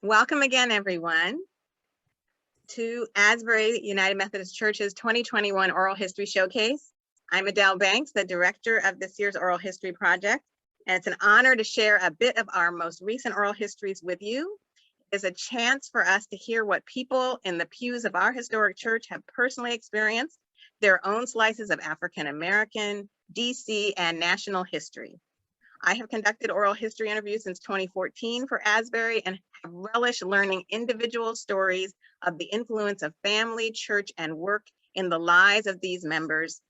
Welcome again, everyone, to Asbury United Methodist Church's 2021 Oral History Showcase. I'm Adele Banks, the director of this year's Oral History Project, and it's an honor to share a bit of our most recent oral histories with you. It's a chance for us to hear what people in the pews of our historic church have personally experienced, their own slices of African American, DC, and national history. I have conducted oral history interviews since 2014 for Asbury and have relished learning individual stories of the influence of family, church, and work in the lives of these members.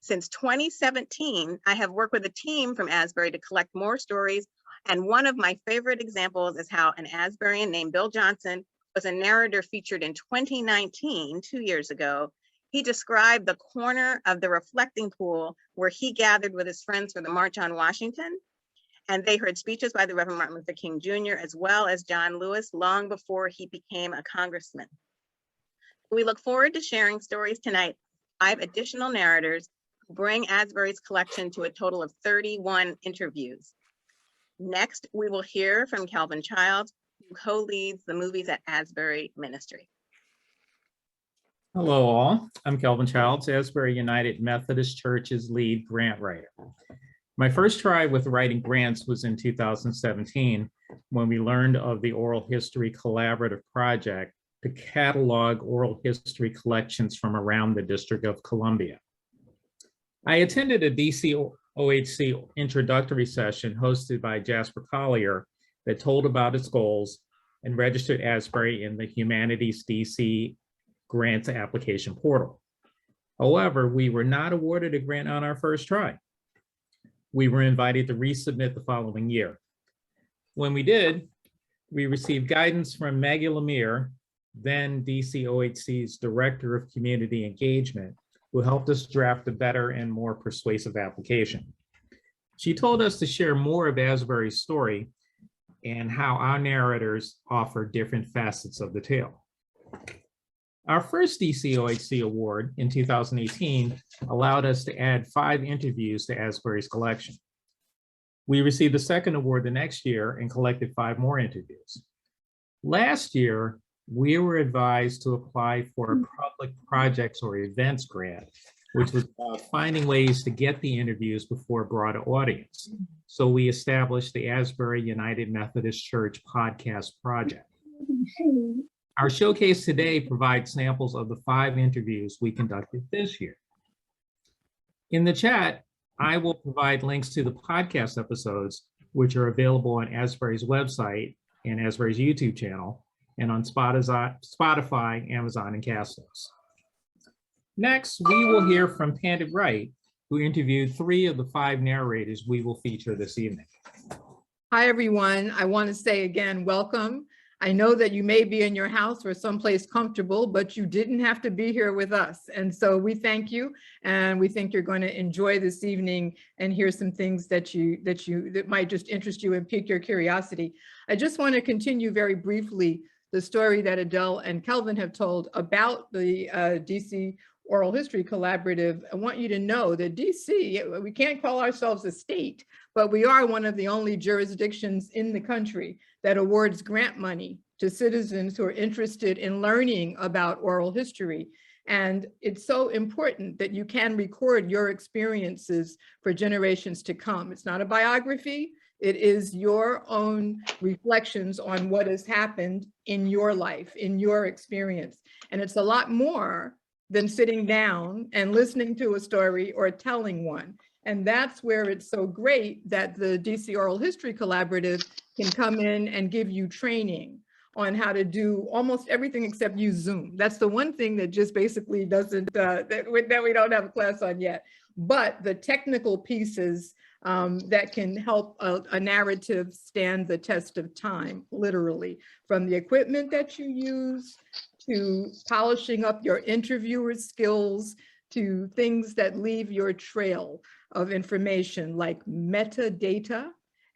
Since 2017, I have worked with a team from Asbury to collect more stories, and one of my favorite examples is how an Asburian named Bill Johnson was a narrator featured in 2019, 2 years ago. He described the corner of the reflecting pool where he gathered with his friends for the March on Washington, and they heard speeches by the Reverend Martin Luther King Jr. as well as John Lewis long before he became a congressman. We look forward to sharing stories tonight, 5 additional narrators who bring Asbury's collection to a total of 31 interviews. Next, we will hear from Kelvin Childs, who co-leads the Movies at Asbury Ministry. Hello all, I'm Kelvin Childs, Asbury United Methodist Church's lead grant writer. My first try with writing grants was in 2017 when we learned of the Oral History Collaborative Project to catalog oral history collections from around the District of Columbia. I attended a DC OHC introductory session hosted by Jasper Collier that told about its goals and registered Asbury in the HumanitiesDC grant application portal. However, we were not awarded a grant on our first try. We were invited to resubmit the following year. When we did, we received guidance from Maggie Lemire, then DC OHC's Director of Community Engagement, who helped us draft a better and more persuasive application. She told us to share more of Asbury's story and how our narrators offer different facets of the tale. Our first DC OHC award in 2018 allowed us to add 5 interviews to Asbury's collection. We received the second award the next year and collected 5 more interviews. Last year, we were advised to apply for a public projects or events grant, which was about finding ways to get the interviews before a broader audience. So we established the Asbury United Methodist Church podcast project. Our showcase today provides samples of the 5 interviews we conducted this year. In the chat, I will provide links to the podcast episodes, which are available on Asbury's website and Asbury's YouTube channel, and on Spotify, Amazon, and Castos. Next, we will hear from Pandit Wright, who interviewed 3 of the 5 narrators we will feature this evening. Hi, everyone. I want to say again, welcome. I know that you may be in your house or someplace comfortable, but you didn't have to be here with us. And so we thank you, and we think you're going to enjoy this evening and hear some things that might just interest you and pique your curiosity. I just want to continue very briefly the story that Adele and Kelvin have told about the DC Oral History Collaborative. I want you to know that DC, we can't call ourselves a state, but we are one of the only jurisdictions in the country that awards grant money to citizens who are interested in learning about oral history. And it's so important that you can record your experiences for generations to come. It's not a biography. It is your own reflections on what has happened in your life, in your experience. And it's a lot more than sitting down and listening to a story or telling one. And that's where it's so great that the DC Oral History Collaborative can come in and give you training on how to do almost everything except use Zoom. That's the one thing that just basically doesn't, that we don't have a class on yet. But the technical pieces that can help a narrative stand the test of time, literally, from the equipment that you use, to polishing up your interviewer skills, to things that leave your trail of information like metadata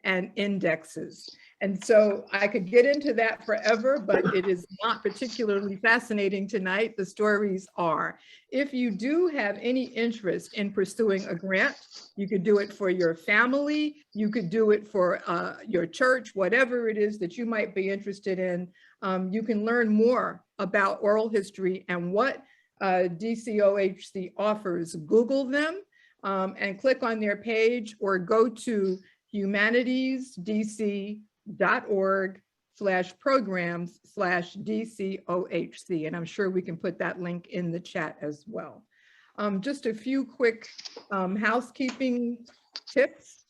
and indexes. And so I could get into that forever, but it is not particularly fascinating tonight. The stories are. If you do have any interest in pursuing a grant, you could do it for your family, you could do it for your church, whatever it is that you might be interested in. You can learn more about oral history and what DCOHC offers. Google them and click on their page, or go to HumanitiesDC.org/programs/DCOHC. And I'm sure we can put that link in the chat as well. Just a few quick housekeeping tips.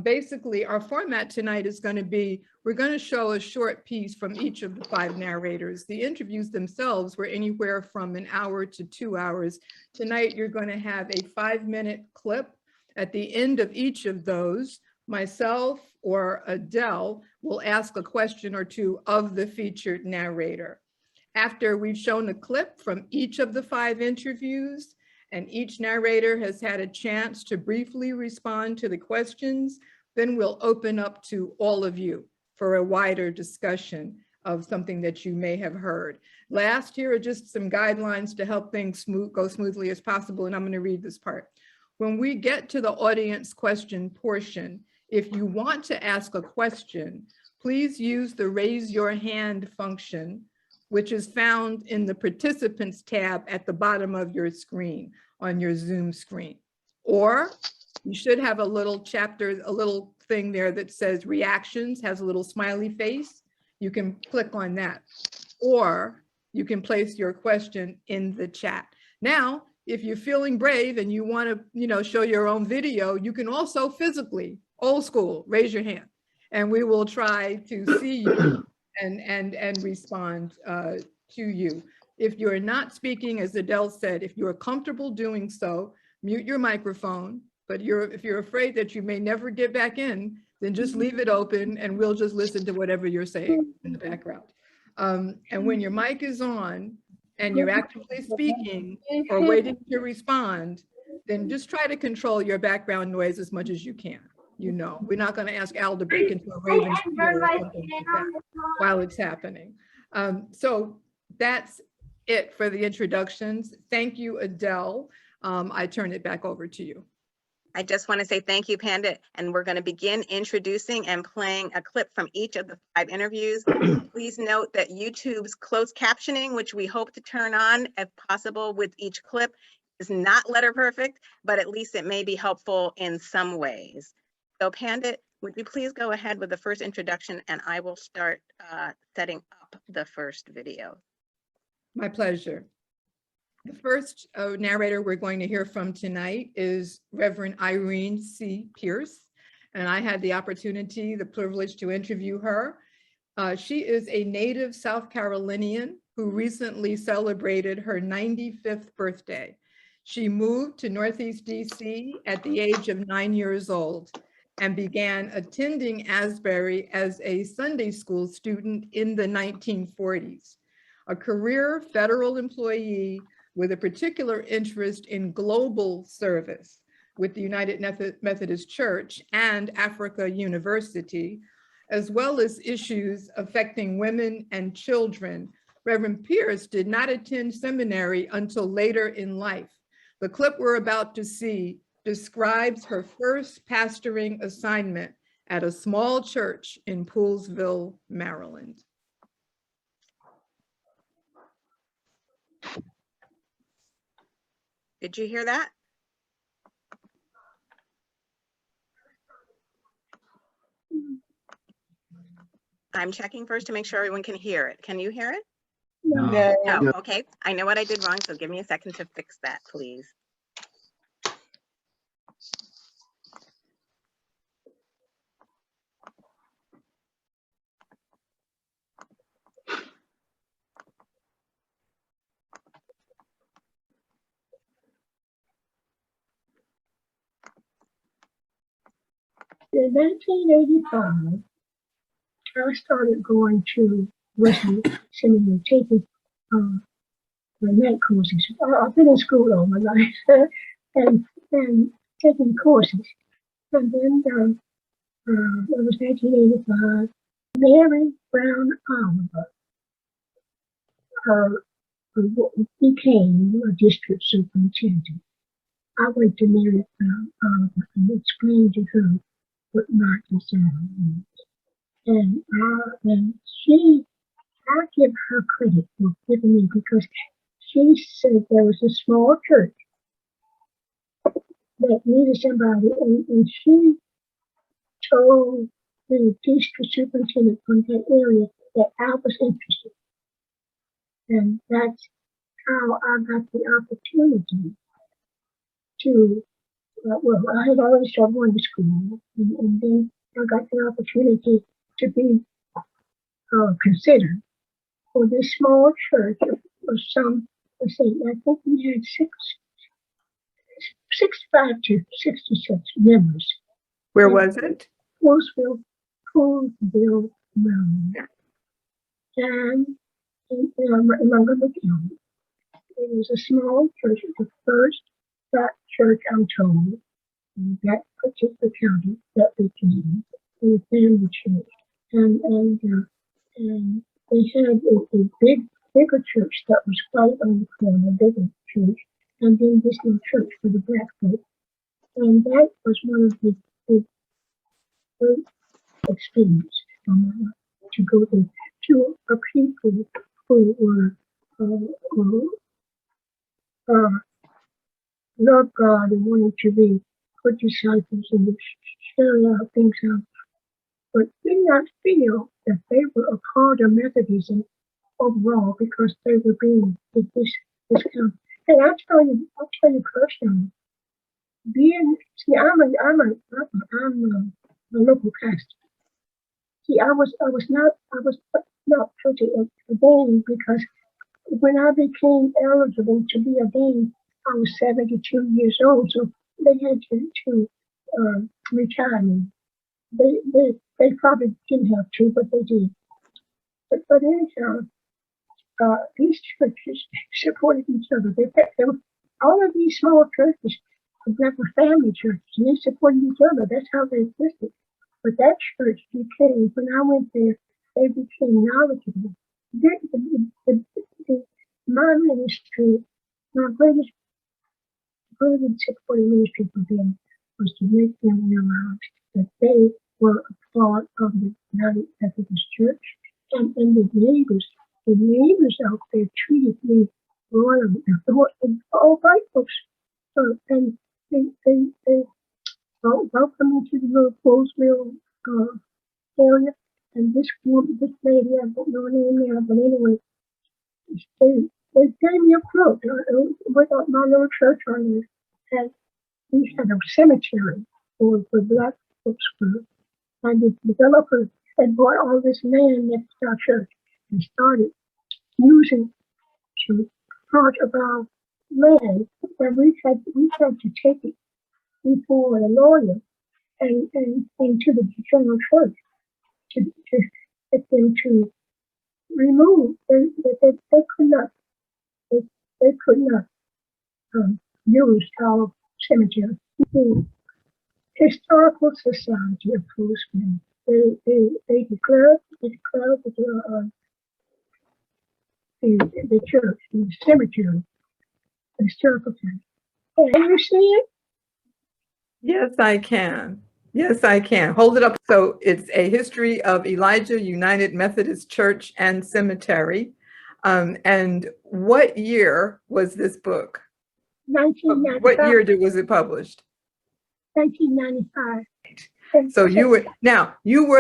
Basically, our format tonight is going to be, we're going to show a short piece from each of the 5 narrators. The interviews themselves were anywhere from an hour to 2 hours. Tonight, you're going to have a 5-minute clip. At the end of each of those, myself or Adele will ask a question or two of the featured narrator. After we've shown a clip from each of the 5 interviews, and each narrator has had a chance to briefly respond to the questions, then we'll open up to all of you for a wider discussion of something that you may have heard. Last, here are just some guidelines to help things go smoothly as possible, and I'm going to read this part. When we get to the audience question portion, if you want to ask a question, please use the raise your hand function, which is found in the participants tab at the bottom of your screen on your Zoom screen. Or you should have a little chapter, a little thing there that says reactions, has a little smiley face. You can click on that. Or you can place your question in the chat. Now, if you're feeling brave and you want to, show your own video, you can also physically, old school, raise your hand, and we will try to see you and respond to you. If you're not speaking, as Adele said, if you're comfortable doing so, mute your microphone. But if you're afraid that you may never get back in, then just leave it open and we'll just listen to whatever you're saying in the background. And when your mic is on and you're actively speaking or waiting to respond, then just try to control your background noise as much as you can. We're not going to ask Al to break into a Ravens while it's happening. So that's it for the introductions. Thank you, Adele. I turn it back over to you. I just want to say thank you, Panda, and we're going to begin introducing and playing a clip from each of the 5 interviews. Please note that YouTube's closed captioning, which we hope to turn on if possible with each clip, is not letter perfect, but at least it may be helpful in some ways. So Panda, would you please go ahead with the first introduction, and I will start setting up the first video. My pleasure. The first narrator we're going to hear from tonight is Reverend Irene C. Pierce, and I had the opportunity, the privilege to interview her. She is a native South Carolinian who recently celebrated her 95th birthday. She moved to Northeast DC at the age of 9 years old and began attending Asbury as a Sunday school student in the 1940s. A career federal employee with a particular interest in global service with the United Methodist Church and Africa University, as well as issues affecting women and children. Reverend Pierce did not attend seminary until later in life. The clip we're about to see describes her first pastoring assignment at a small church in Poolesville, Maryland. Did you hear that? I'm checking first to make sure everyone can hear it. Can you hear it? No. No, okay. I know what I did wrong, so give me a second to fix that, please. In 1985, I started going to Wesley Seminary, taking the night courses. I've been in school all my life and taking courses. And then it was 1985, Mary Brown Oliver became a district superintendent. I went to Mary Brown Oliver and explained to her what my desire was. And I give her credit for giving me, because she said there was a small church that needed somebody, and she told the district superintendent from that area that I was interested. And that's how I got the opportunity to, I had already started going to school, and then I got the opportunity to be considered for this small church of some, let's see, I think we had 65 to 66 members. Where was it? Poolsville, Maryland. And in Montgomery County. It was a small church, the first black church, I'm told, in that particular county that became a family church. And they had a bigger church that was right on the corner, a bigger church, and then this little church for the black folk. And that was one of the great experiences of my life, to go there to a people who were love God and wanted to be good disciples and share out things out, but did not feel that they were a part of Methodism overall, because they were being discounted. And I'll tell you personally, I'm a local pastor. See, I was not totally ordained, because when I became eligible to be ordained, I was 72 years old, so they had to retire me. They probably didn't have to, but they did. But anyhow, these churches supported each other. They were, all of these small churches were family churches, and they supported each other. That's how they existed. But that church became, when I went there, they became knowledgeable. My ministry, my greatest tip for the ministry for them was to make them realize that they were a part of the United Methodist Church, and the neighbors out there treated me royally. All white folks, and they welcomed me to the little Poolsville area. And this lady, I don't know her name now, but anyway, they gave me a quote with my little church on there. And we had a cemetery for black folks. And the developer had bought all this land next to our church and started using to part of our land. And we had to take it before a lawyer and to the general church to get them to remove. They could not use our cemetery. The Historical Society of Poolsville, they declared the church, the cemetery, the historical church. Can you see it? Yes, I can. Yes, I can. Hold it up. So it's a history of Elijah United Methodist Church and Cemetery. And what year was this book? 1995. What year was it published? 1995. So you were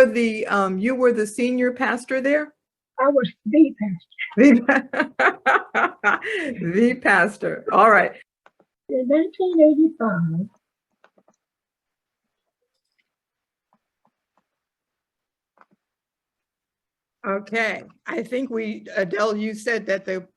the senior pastor there? I was the pastor. The pastor. All right. In 1985, okay. I think Adele, you said that the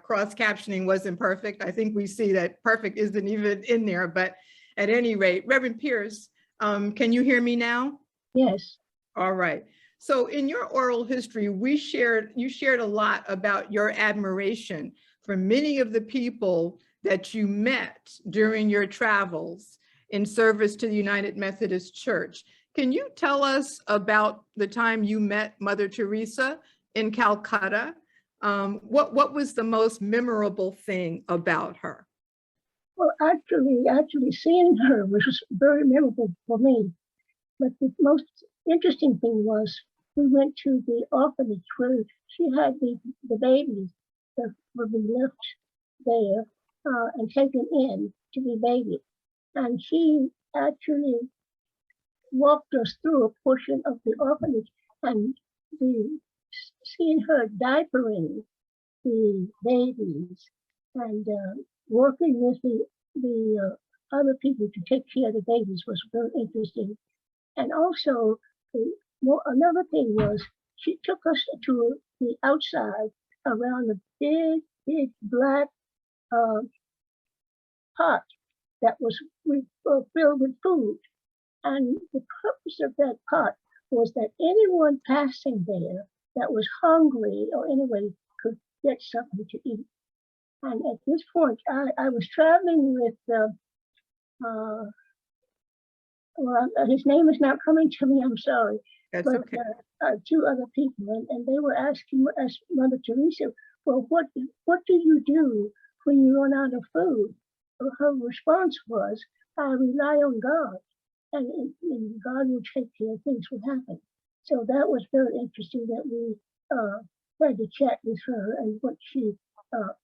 cross captioning wasn't perfect. I think we see that perfect isn't even in there, but at any rate, Reverend Pierce, can you hear me now? yes. All right. So in your oral history, you shared a lot about your admiration for many of the people that you met during your travels in service to the United Methodist Church. Can you tell us about the time you met Mother Teresa in Calcutta? What was the most memorable thing about her? Well, actually seeing her was very memorable for me. But the most interesting thing was we went to the orphanage where she had the babies that were being left there and taken in to be babied. And she actually walked us through a portion of the orphanage and seeing her diapering the babies and working with the other people to take care of the babies was very interesting. And also, another thing was she took us to the outside around a big black pot that was filled with food. And the purpose of that pot was that anyone passing there that was hungry or anyway could get something to eat. And at this point, I was traveling with, his name is not coming to me, I'm sorry. That's but okay. Two other people, and they were asking Mother Teresa, well, what do you do when you run out of food? Well, her response was, I rely on God, and God will take care of things will happen. So that was very interesting that we had to chat with her and what she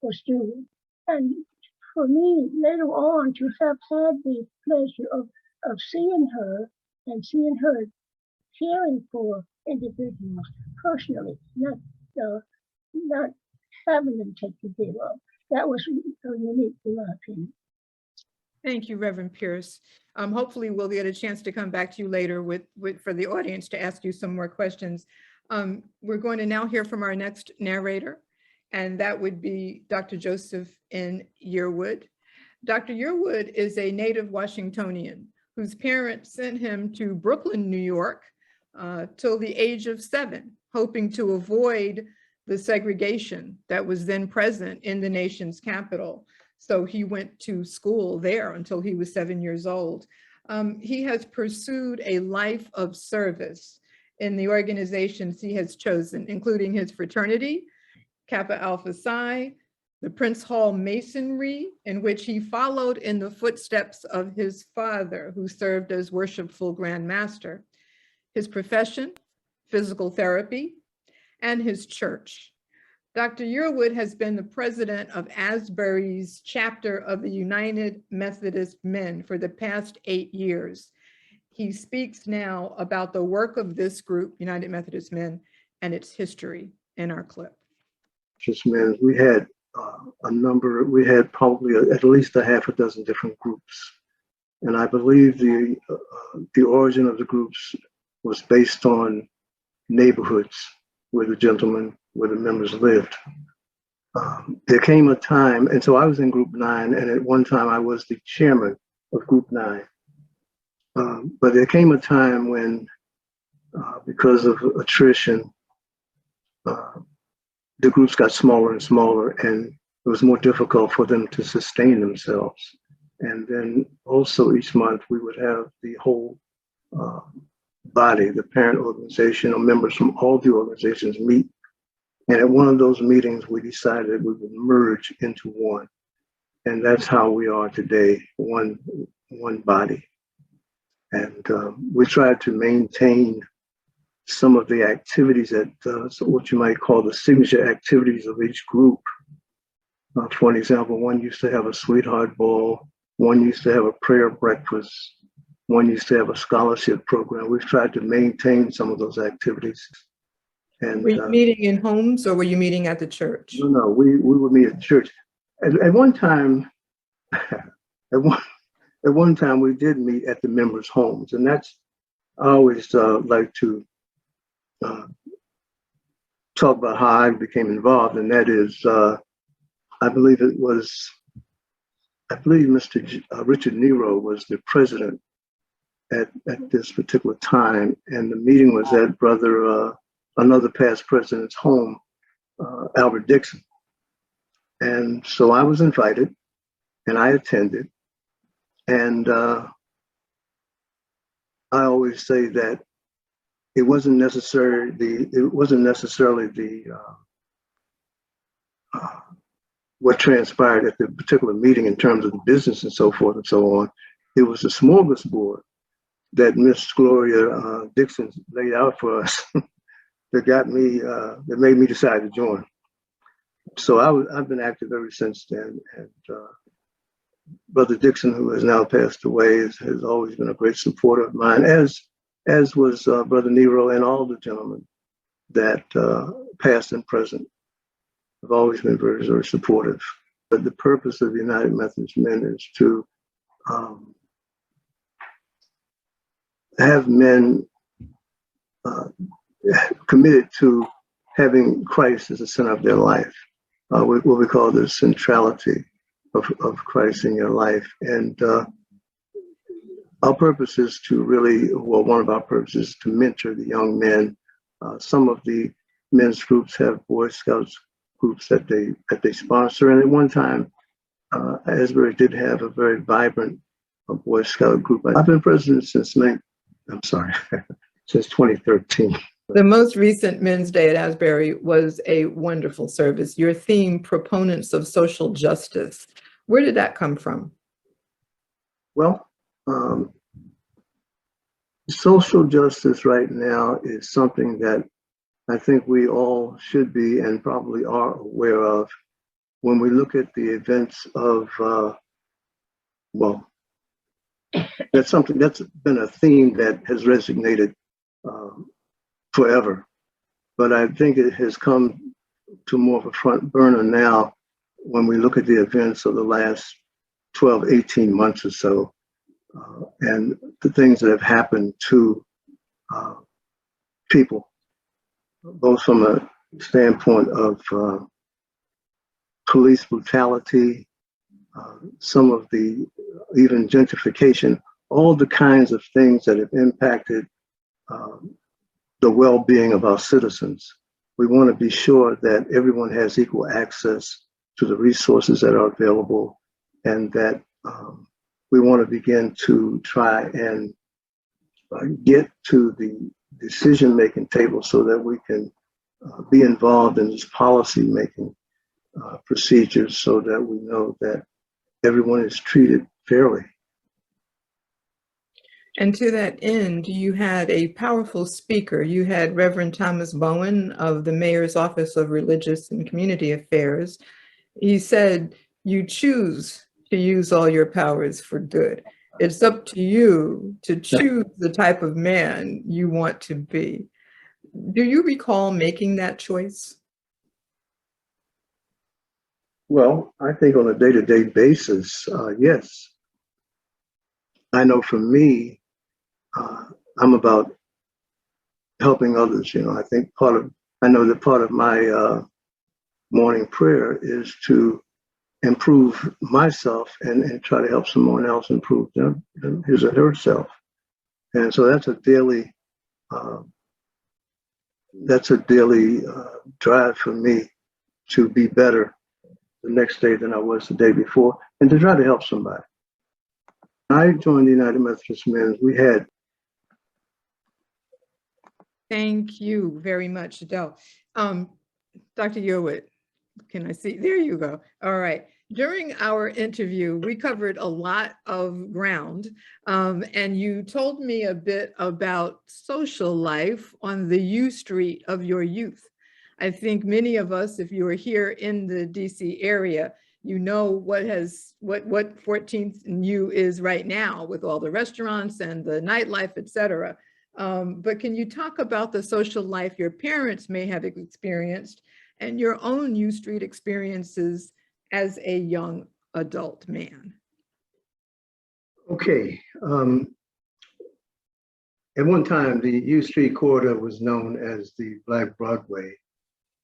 was doing. And for me, later on, to have had the pleasure of seeing her and seeing her caring for individuals personally, not having them taken care of. That was unique in my opinion. Thank you, Reverend Pierce. Hopefully we'll get a chance to come back to you later for the audience to ask you some more questions. We're going to now hear from our next narrator, and that would be Dr. Joseph N. Yearwood. Dr. Yearwood is a native Washingtonian whose parents sent him to Brooklyn, New York, till the age of 7, hoping to avoid the segregation that was then present in the nation's capital. So he went to school there until he was 7 years old. He has pursued a life of service in the organizations he has chosen, including his fraternity, Kappa Alpha Psi, the Prince Hall Masonry, in which he followed in the footsteps of his father, who served as worshipful Grand Master, his profession, physical therapy, and his church. Dr. Yearwood has been the president of Asbury's chapter of the United Methodist Men for the past 8 years. He speaks now about the work of this group, United Methodist Men, and its history in our clip. Just men, we had we had probably at least a half a dozen different groups. And I believe the origin of the groups was based on neighborhoods where the members lived. There came a time, and so I was in group 9, and at one time I was the chairman of group 9. But there came a time when, because of attrition, the groups got smaller and smaller, and it was more difficult for them to sustain themselves. And then also each month we would have the whole body, the parent organization, or members from all the organizations meet. And at one of those meetings, we decided we would merge into one. And that's how we are today, one body. And we tried to maintain some of the activities that, so what you might call the signature activities of each group. For an example, one used to have a sweetheart ball, one used to have a prayer breakfast, one used to have a scholarship program. We've tried to maintain some of those activities. And were you meeting in homes or were you meeting at the church? No, we would meet at church. At one time, at one time we did meet at the members' homes, and that's, I always like to talk about how I became involved, and that is, I believe Mr. Richard Negro was the president at this particular time, and the meeting was at another past president's home, Albert Dixon. And so I was invited, and I attended, and I always say that it wasn't necessarily the what transpired at the particular meeting in terms of the business and so forth and so on. It was the smorgasbord that Miss Gloria Dixon laid out for us that got me, that made me decide to join. So I've been active ever since then. And Brother Dixon, who has now passed away, has always been a great supporter of mine, as was Brother Negro and all the gentlemen that past and present have always been very, very supportive. But the purpose of the United Methodist Men is to have men committed to having Christ as the center of their life, what we call the centrality of Christ in your life. And our purpose is to really, well, one of our purposes is to mentor the young men. Some of the men's groups have Boy Scouts groups that they sponsor. And at one time, Asbury did have a very vibrant Boy Scout group. I've been president since 2013. The most recent Men's Day at Asbury was a wonderful service. Your theme, Proponents of Social Justice. Where did that come from? Well, social justice right now is something that I think we all should be and probably are aware of when we look at the events of, well, that's something that's been a theme that has resonated forever. But I think it has come to more of a front burner now when we look at the events of the last 12, 18 months or so, and the things that have happened to people, both from a standpoint of police brutality, some of the even gentrification, all the kinds of things that have impacted the well-being of our citizens. We want to be sure that everyone has equal access to the resources that are available, and that we want to begin to try and get to the decision-making table so that we can be involved in this policy-making procedures so that we know that everyone is treated fairly. And to that end, you had a powerful speaker. You had Reverend Thomas Bowen of the Mayor's Office of Religious and Community Affairs. He said, you choose to use all your powers for good. It's up to you to choose the type of man you want to be. Do you recall making that choice? Well, I think on a day-to-day basis, yes. I know for me, I'm about helping others. You know, I think I know that part of my morning prayer is to improve myself and try to help someone else improve his or herself. And so that's a daily drive for me to be better the next day than I was the day before, and to try to help somebody. I joined the United Methodist Men. We had. Thank you very much, Adele. Dr. Yearwood, can I see? There you go. All right. During our interview, we covered a lot of ground, and you told me a bit about social life on the U Street of your youth. I think many of us, if you are here in the DC area, you know what 14th and U is right now with all the restaurants and the nightlife, et cetera. But can you talk about the social life your parents may have experienced and your own U Street experiences as a young adult man? Okay. At one time, the U Street corridor was known as the Black Broadway.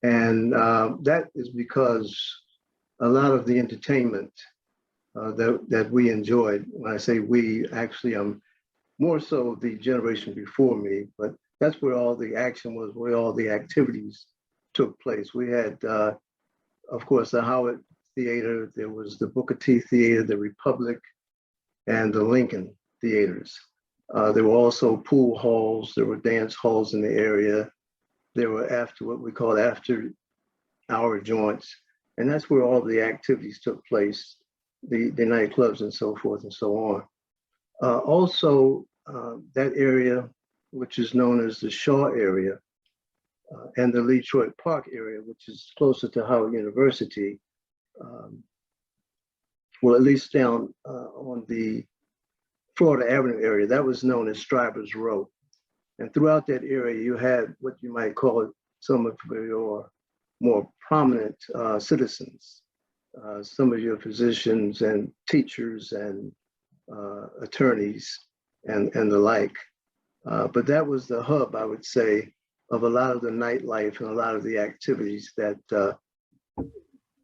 And that is because a lot of the entertainment that we enjoyed, when I say we, actually I'm more so the generation before me, but that's where all the action was, where all the activities took place. We had, of course, the Howard Theater, there was the Booker T Theater, the Republic, and the Lincoln Theaters. There were also pool halls. There were dance halls in the area. There were what we call after hour joints. And that's where all the activities took place, the nightclubs and so forth and so on. Also, that area, which is known as the Shaw area, and the Detroit Park area, which is closer to Howard University, well, at least down on the Florida Avenue area, that was known as Strivers Row. And throughout that area, you had what you might call some of your more prominent citizens, some of your physicians and teachers and attorneys and the like. But that was the hub, I would say, of a lot of the nightlife and a lot of the activities that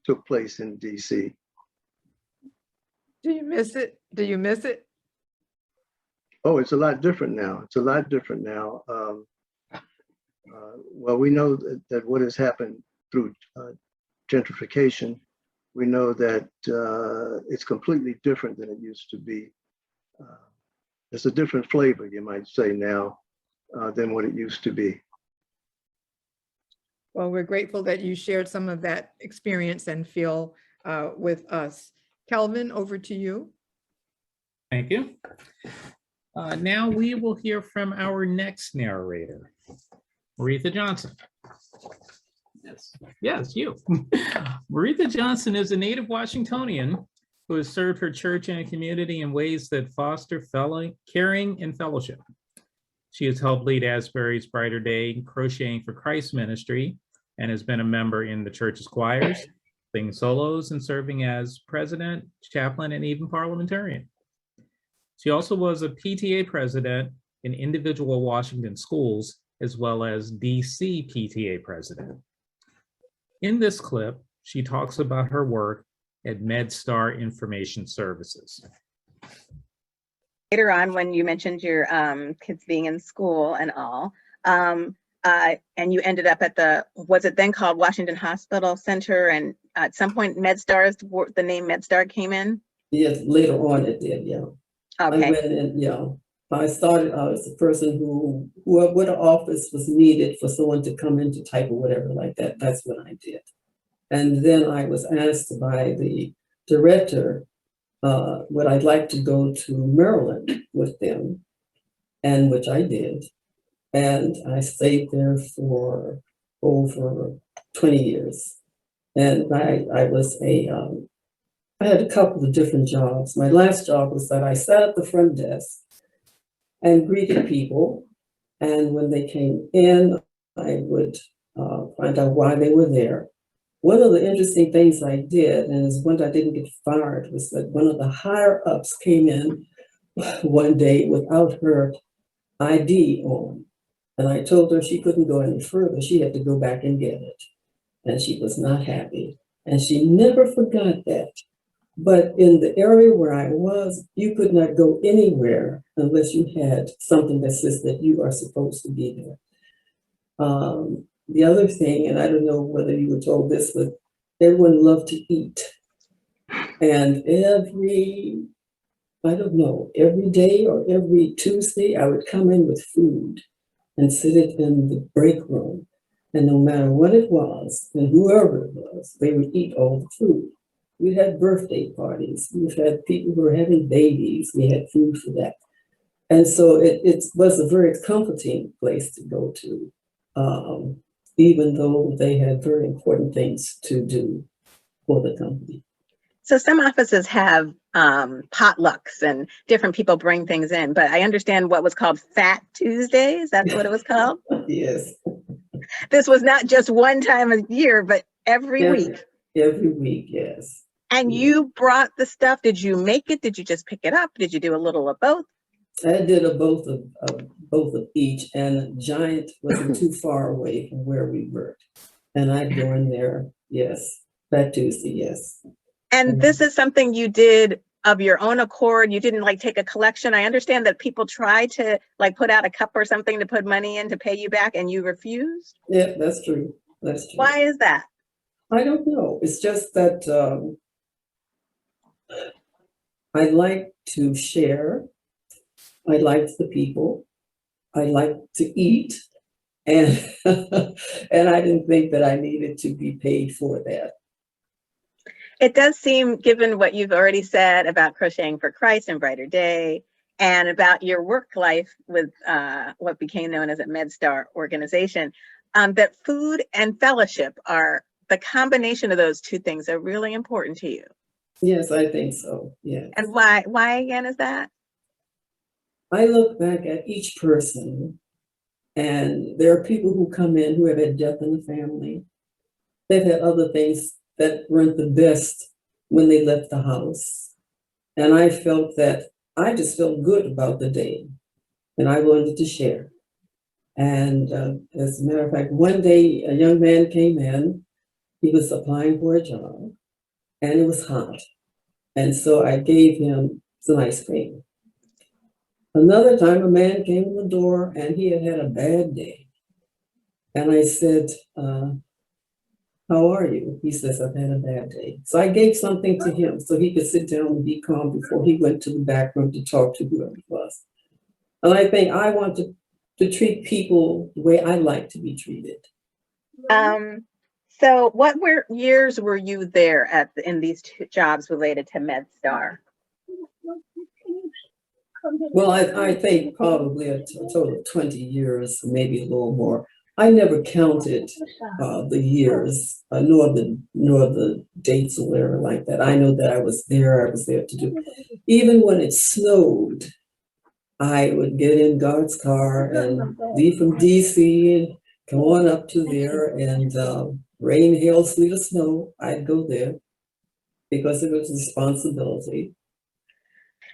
took place in DC. Do you miss it? Do you miss it? Oh, it's a lot different now. It's a lot different now. Well, we know that what has happened through gentrification, we know that it's completely different than it used to be. It's a different flavor, you might say now, than what it used to be. Well, we're grateful that you shared some of that experience and feel with us. Kelvin, over to you. Thank you. Now we will hear from our next narrator, Maretha Johnson. Yes, you. Maretha Johnson is a native Washingtonian who has served her church and community in ways that foster caring and fellowship. She has helped lead Asbury's Brighter Day Crocheting for Christ ministry and has been a member in the church's choirs, singing solos, and serving as president, chaplain, and even parliamentarian. She also was a PTA president in individual Washington schools, as well as DC PTA president. In this clip, she talks about her work at MedStar Information Services. Later on, when you mentioned your kids being in school and all, and you ended up at was it then called Washington Hospital Center? And at some point, the name MedStar came in? Yes, later on it did, yeah. Okay. I went in, yeah. I started out as a person who what office was needed for someone to come in to type or whatever like that. That's what I did. And then I was asked by the director, would I like to go to Maryland with them, and which I did. And I stayed there for over 20 years. And I was I had a couple of different jobs. My last job was that I sat at the front desk and greeted people. And when they came in, I would find out why they were there. One of the interesting things I did, and is when I didn't get fired, was that one of the higher ups came in one day without her ID on. And I told her she couldn't go any further. She had to go back and get it. And she was not happy. And she never forgot that. But in the area where I was, you could not go anywhere unless you had something that says that you are supposed to be there. The other thing, and I don't know whether you were told this, but everyone loved to eat. And every day or every Tuesday, I would come in with food and sit it in the break room. And no matter what it was, and whoever it was, they would eat all the food. We had birthday parties. We've had people who were having babies. We had food for that. And so it was a very comforting place to go to, even though they had very important things to do for the company. So some offices have potlucks and different people bring things in, but I understand what was called Fat Tuesdays. That's what it was called? Yes. This was not just one time a year, but every week. Every week, yes. And you brought the stuff. Did you make it? Did you just pick it up? Did you do a little of both? I did both of each, and Giant wasn't too far away from where we worked. And I'd go in there, yes. Fat Tuesday, yes. And this is something you did of your own accord. You didn't like take a collection. I understand that people try to like put out a cup or something to put money in to pay you back, and you refused. Yeah, that's true. That's true. Why is that? I don't know. It's just that I like to share, I liked the people. I liked to eat. And, and I didn't think that I needed to be paid for that. It does seem, given what you've already said about Crocheting for Christ and Brighter Day, and about your work life with what became known as a MedStar organization, that food and fellowship are, the combination of those two things are really important to you. Yes, I think so. Yeah. And why again is that? I look back at each person, and there are people who come in who have had death in the family. They've had other things that weren't the best when they left the house. And I felt that I just felt good about the day, and I wanted to share. And as a matter of fact, one day a young man came in. He was applying for a job, and it was hot. And so I gave him some ice cream. Another time, a man came in the door, and he had had a bad day. And I said, how are you? He says, I've had a bad day. So I gave something to him so he could sit down and be calm before he went to the back room to talk to whoever it was. And I think I want to treat people the way I like to be treated. So what years were you there in these two jobs related to MedStar? Well, I think probably a total of 20 years, maybe a little more. I never counted the years, nor the dates or whatever like that. I know that I was there to do. Even when it snowed, I would get in God's car and leave from DC and come on up to there, and rain, hail, sleet, or snow, I'd go there because it was a responsibility.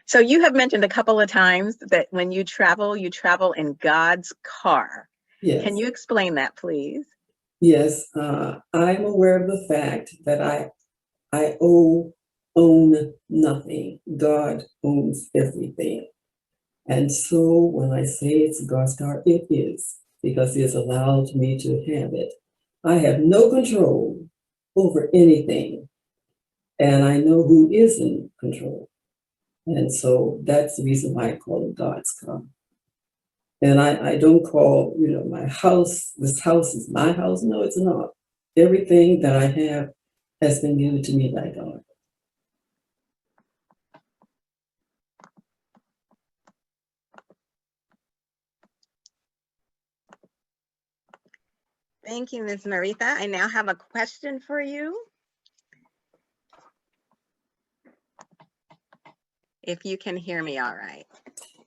So you have mentioned a couple of times that when you travel in God's car. Yes. Can you explain that, please? Yes, I'm aware of the fact that I own nothing. God owns everything. And so when I say it's God's car, it is, because He has allowed me to have it. I have no control over anything, and I know who is in control. And so that's the reason why I call it God's car. And I don't call, my house, this house is my house. No, it's not. Everything that I have has been given to me by God. Thank you, Ms. Maritha. I now have a question for you. If you can hear me all right.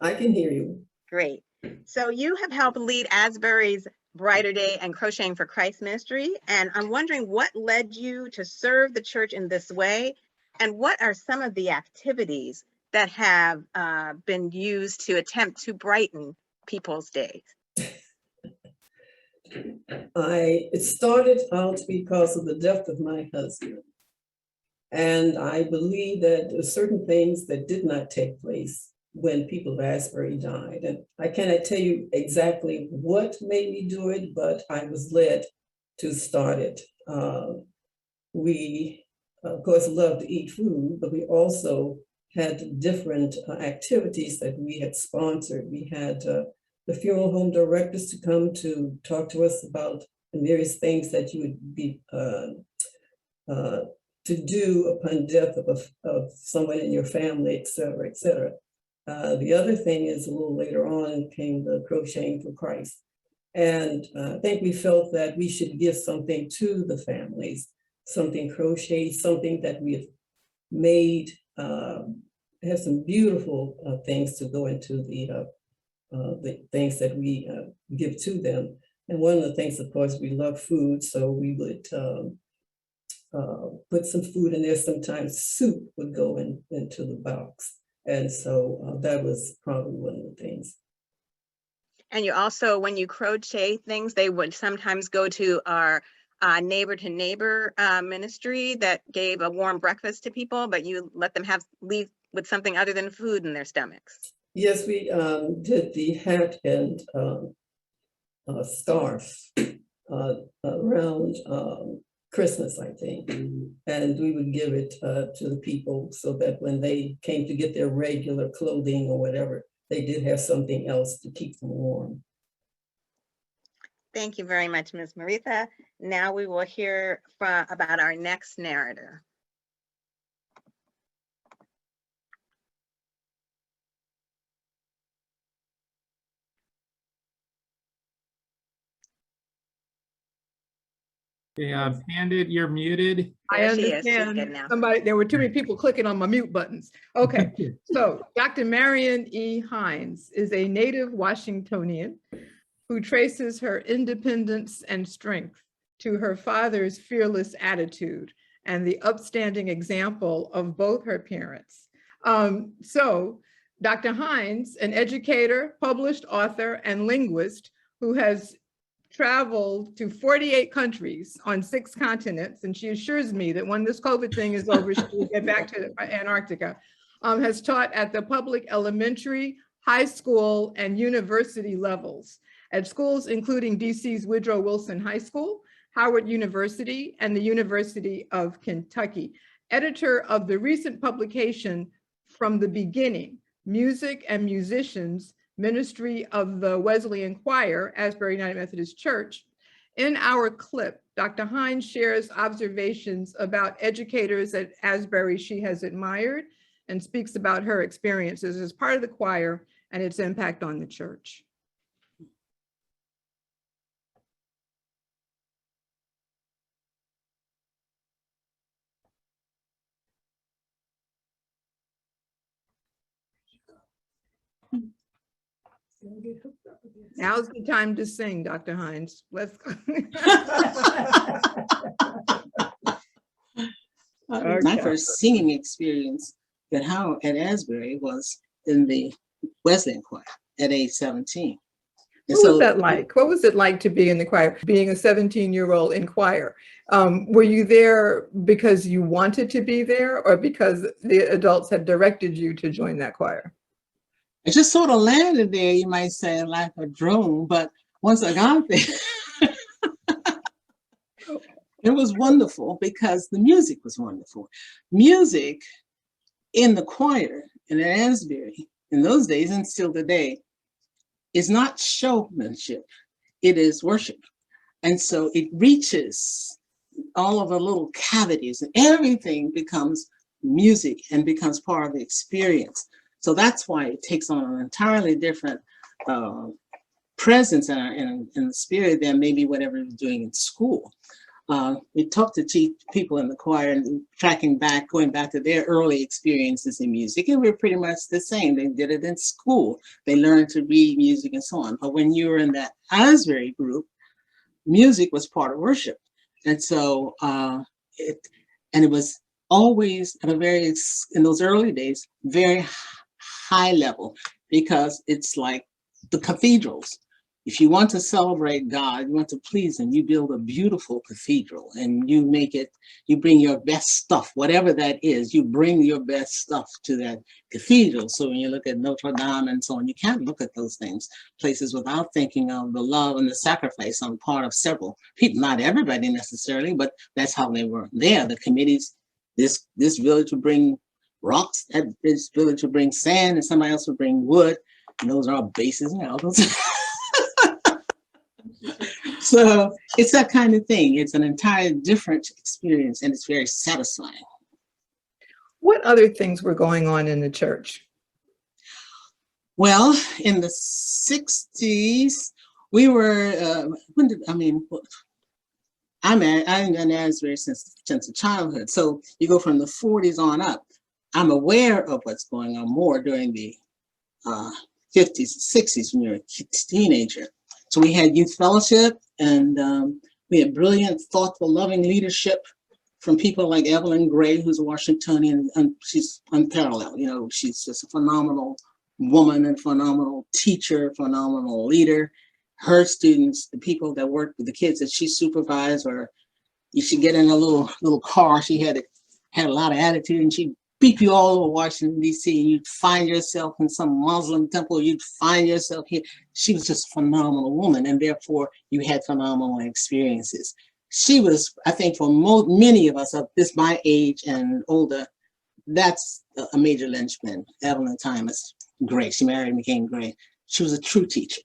I can hear you. Great. So you have helped lead Asbury's Brighter Day and Crocheting for Christ ministry. And I'm wondering what led you to serve the church in this way? And what are some of the activities that have been used to attempt to brighten people's days? It started out because of the death of my husband. And I believe that there are certain things that did not take place when people of Asbury died. And I cannot tell you exactly what made me do it, but I was led to start it. We, of course, love to eat food, but we also had different activities that we had sponsored. We had the funeral home directors to come to talk to us about the various things that you would be to do upon death of someone in your family, et cetera, et cetera. The other thing is a little later on came the Crocheting for Christ. And I think we felt that we should give something to the families, something crocheted, something that we have made, have some beautiful things to go into the things that we give to them. And one of the things, of course, we love food, so we would put some food in there. Sometimes soup would go into the box. And so that was probably one of the things. And you also, when you crochet things, they would sometimes go to our neighbor to neighbor ministry that gave a warm breakfast to people, but you let them leave with something other than food in their stomachs. Yes, we did the hat and scarf around Christmas, I think. And we would give it to the people so that when they came to get their regular clothing or whatever, they did have something else to keep them warm. Thank you very much, Ms. Maritha. Now we will hear about our next narrator. Yeah, Pandit, you're muted. I There she is. She's understand. good now. There were too many people clicking on my mute buttons. Okay, so Dr. Marion E. Hines is a native Washingtonian who traces her independence and strength to her father's fearless attitude and the upstanding example of both her parents. So Dr. Hines, an educator, published author, and linguist who has traveled to 48 countries on 6 continents, and she assures me that when this COVID thing is over, she will get back to Antarctica, has taught at the public elementary, high school, and university levels at schools including DC's Woodrow Wilson High School, Howard University, and the University of Kentucky. Editor of the recent publication, From the Beginning, Music and Musicians, Ministry of the Wesleyan Choir, Asbury United Methodist Church. In our clip, Dr. Hines shares observations about educators at Asbury she has admired and speaks about her experiences as part of the choir and its impact on the church. Now's the time to sing, Dr. Hines. Let's go. My first singing experience at Asbury was in the Wesleyan choir at age 17. And What was that like? What was it like to be in the choir, being a 17-year-old in choir? Were you there because you wanted to be there or because the adults had directed you to join that choir? I just sort of landed there, you might say, like a drone, but once I got there, it was wonderful because the music was wonderful. Music in the choir in Asbury in those days and still today is not showmanship, it is worship. And so it reaches all of the little cavities and everything becomes music and becomes part of the experience. So that's why it takes on an entirely different presence in the spirit than maybe whatever you're doing in school. We talked to people in the choir and going back to their early experiences in music, and we're pretty much the same. They did it in school. They learned to read music and so on. But when you were in that Asbury group, music was part of worship. And so it was always at in those early days, very high level, because it's like the cathedrals. If you want to celebrate God, you want to please him, you build a beautiful cathedral and you bring your best stuff, whatever that is, you bring your best stuff to that cathedral. So when you look at Notre Dame and so on, you can't look at those places without thinking of the love and the sacrifice on the part of several people, not everybody necessarily, but that's how they were there. The committees, this village would bring rocks, this village would bring sand, and somebody else would bring wood, and those are our bases and albums. So it's that kind of thing. It's an entirely different experience, and it's very satisfying. What other things were going on in the church? Well, in the 60s, we were, I'm in Asbury since childhood. So you go from the 40s on up. I'm aware of what's going on more during the 50s, 60s when you're a teenager. So we had youth fellowship, and we had brilliant, thoughtful, loving leadership from people like Evelyn Gray, who's a Washingtonian, and she's unparalleled. You know, she's just a phenomenal woman and phenomenal teacher, phenomenal leader. Her students, the people that worked with the kids that she supervised, or you should get in a little car. She had a lot of attitude, and she'd beat you all over Washington, D.C., and you'd find yourself in some Muslim temple, you'd find yourself here. She was just a phenomenal woman, and therefore you had phenomenal experiences. She was, I think, for many of us of my age and older, that's a major linchpin. Evelyn Thomas gray. She married and became gray. She was a true teacher,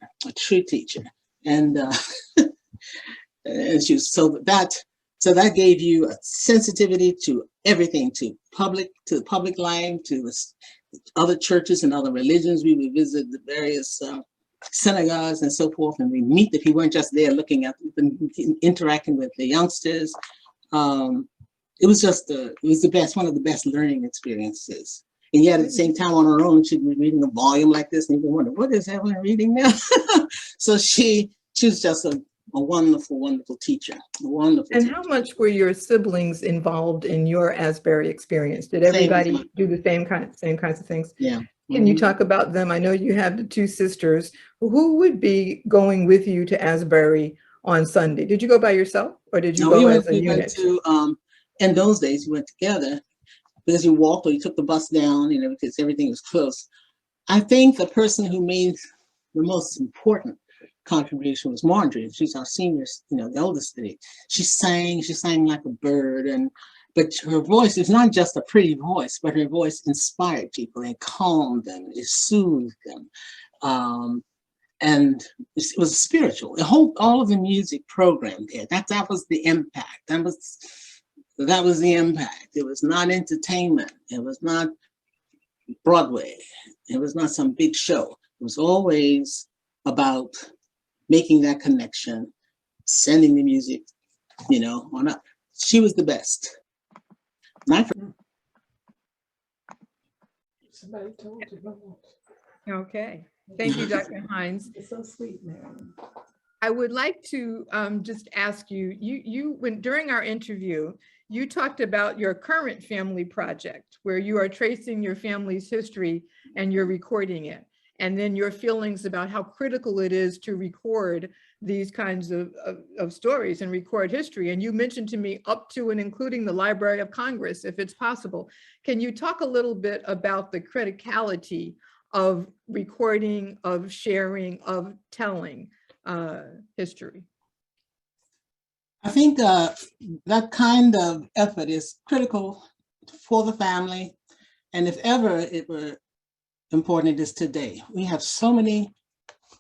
and and she was so that gave you a sensitivity to everything, to the public life, to the other churches and other religions. We would visit the various synagogues and so forth, and we meet the people. We weren't just there looking at them, interacting with the youngsters. It was the best, one of the best learning experiences. And yet at the same time on her own, she'd be reading a volume like this and you wonder, what is Evelyn reading now? So she was just a wonderful, wonderful teacher. And how much were your siblings involved in your Asbury experience? Did everybody do the same kinds of things? Yeah. Can you talk about them? I know you have the two sisters. Who would be going with you to Asbury on Sunday? Did you go by yourself or did you go as a unit? In those days, we went together because you walked or you took the bus down, because everything was close. I think the person who made the most important contribution was Marjorie. She's our senior, the oldest today. She sang like a bird, but her voice is not just a pretty voice, but her voice inspired people and calmed them, it soothed them. And it was spiritual. All of the music program there, that was the impact. That was the impact. It was not entertainment. It was not Broadway. It was not some big show. It was always about making that connection, sending the music, on up. She was the best. Somebody told you. Okay. Thank you, Dr. Hines. It's so sweet, Marion. I would like to just ask you, during our interview, you talked about your current family project where you are tracing your family's history and you're recording it. And then your feelings about how critical it is to record these kinds of stories and record history. And you mentioned to me up to and including the Library of Congress, if it's possible. Can you talk a little bit about the criticality of recording, of sharing, of telling history? I think that kind of effort is critical for the family. And if ever it were important, it is today. We have so many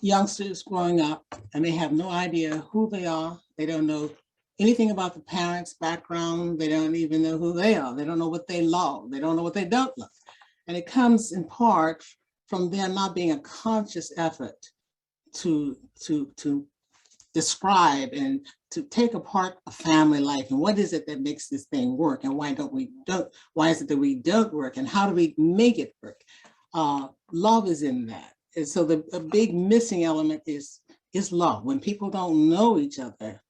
youngsters growing up and they have no idea who they are. They don't know anything about the parents' background. They don't even know who they are. They don't know what they love. They don't know what they don't love. And it comes in part from there not being a conscious effort to describe and to take apart a family life and what is it that makes this thing work and why is it that we don't work and how do we make it work? Love is in that. And so the big missing element is love. When people don't know each other,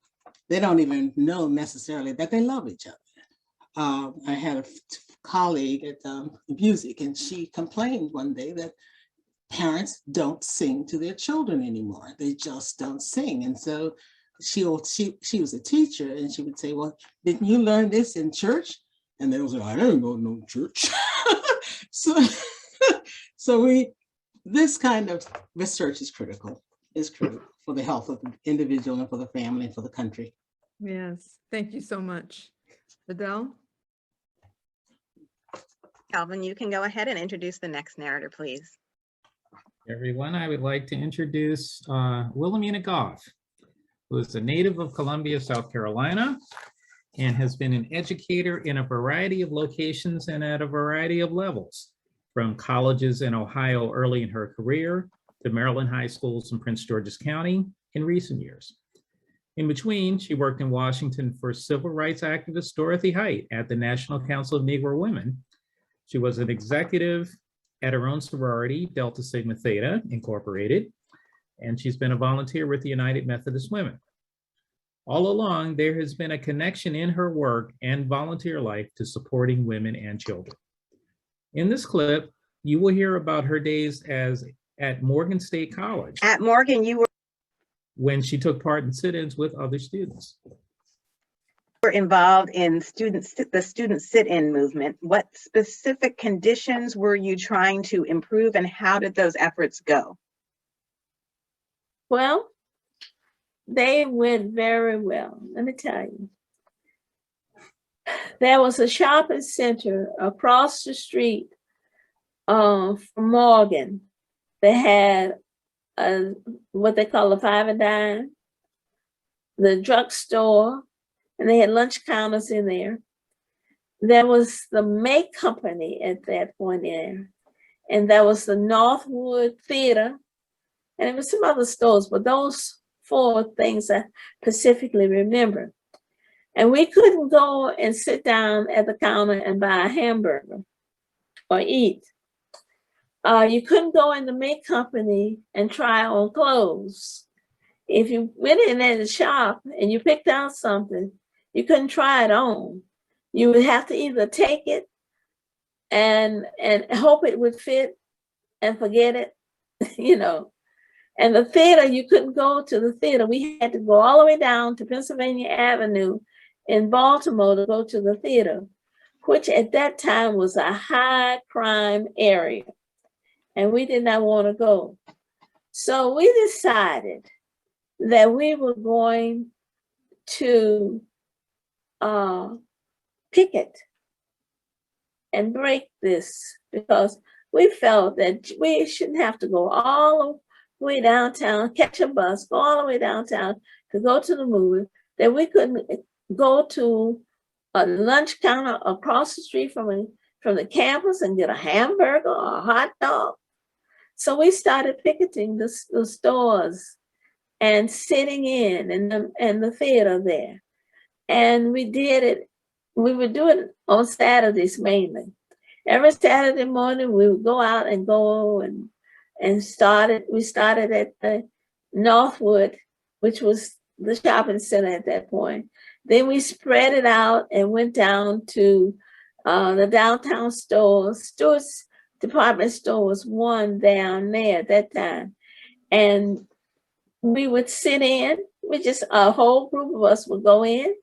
they don't even know necessarily that they love each other. I had a colleague at music and she complained one day that parents don't sing to their children anymore. They just don't sing. And so she was a teacher and she would say, well, didn't you learn this in church? And they would say, I didn't go to no church. So this kind of research is critical for the health of the individual and for the family and for the country. Yes, thank you so much. Adele? Calvin, you can go ahead and introduce the next narrator, please. Everyone, I would like to introduce Wilhelmina Goff, who is a native of Columbia, South Carolina, and has been an educator in a variety of locations and at a variety of levels, from colleges in Ohio early in her career to Maryland high schools in Prince George's County in recent years. In between, she worked in Washington for civil rights activist Dorothy Height at the National Council of Negro Women. She was an executive at her own sorority, Delta Sigma Theta Incorporated, and she's been a volunteer with the United Methodist Women. All along, there has been a connection in her work and volunteer life to supporting women and children. In this clip, you will hear about her days at Morgan State College. At Morgan, you when she took part in sit-ins with other students. were involved in the student sit-in movement. What specific conditions were you trying to improve and how did those efforts go? Well, they went very well, let me tell you. There was a shopping center across the street from Morgan, They had what they call a 5 and dime, the drugstore, and they had lunch counters in there. There was the May Company at that point there, and there was the Northwood Theater, and there was some other stores, but those 4 things I specifically remember. And we couldn't go and sit down at the counter and buy a hamburger or eat. You couldn't go in the May Company and try on clothes. If you went in there to shop and you picked out something, you couldn't try it on. You would have to either take it and hope it would fit and forget it, you know. And the theater, you couldn't go to the theater. We had to go all the way down to Pennsylvania Avenue in Baltimore to go to the theater, which at that time was a high crime area. And we did not want to go. So we decided that we were going to picket and break this, because we felt that we shouldn't have to go all the way downtown, catch a bus, go all the way downtown to go to the movie, that we couldn't go to a lunch counter across the street from the campus and get a hamburger or a hot dog. So we started picketing the stores and sitting in and the theater there. And we did it, we would do it on Saturdays mainly. Every Saturday morning we would go out and we started at the Northwood, which was the shopping center at that point. Then we spread it out and went down to the downtown stores. Stewart's department store was one down there at that time. And we would sit in, a whole group of us would go in,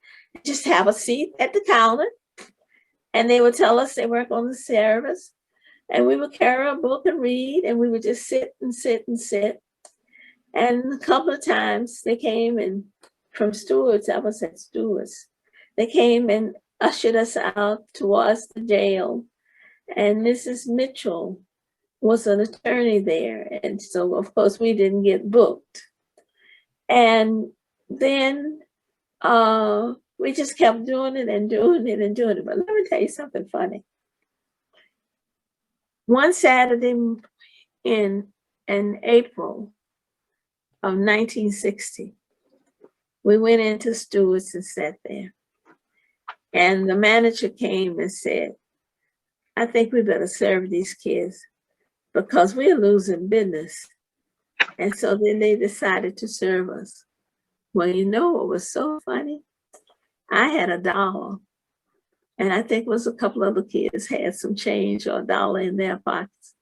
just have a seat at the counter, and they would tell us they work on the service, and we would carry a book and read, and we would just sit and sit and sit. And a couple of times they came and from Stewart's, I was at Stewart's, they came and ushered us out towards the jail. And Mrs. Mitchell was an attorney there. And so, of course, we didn't get booked. And then we just kept doing it and doing it and doing it. But let me tell you something funny. One Saturday in April of 1960, we went into Stewart's and sat there. And the manager came and said, I think we better serve these kids because we're losing business. And so then they decided to serve us. Well, you know what was so funny? I had $1, and I think it was a couple other kids had some change or $1 in their pockets,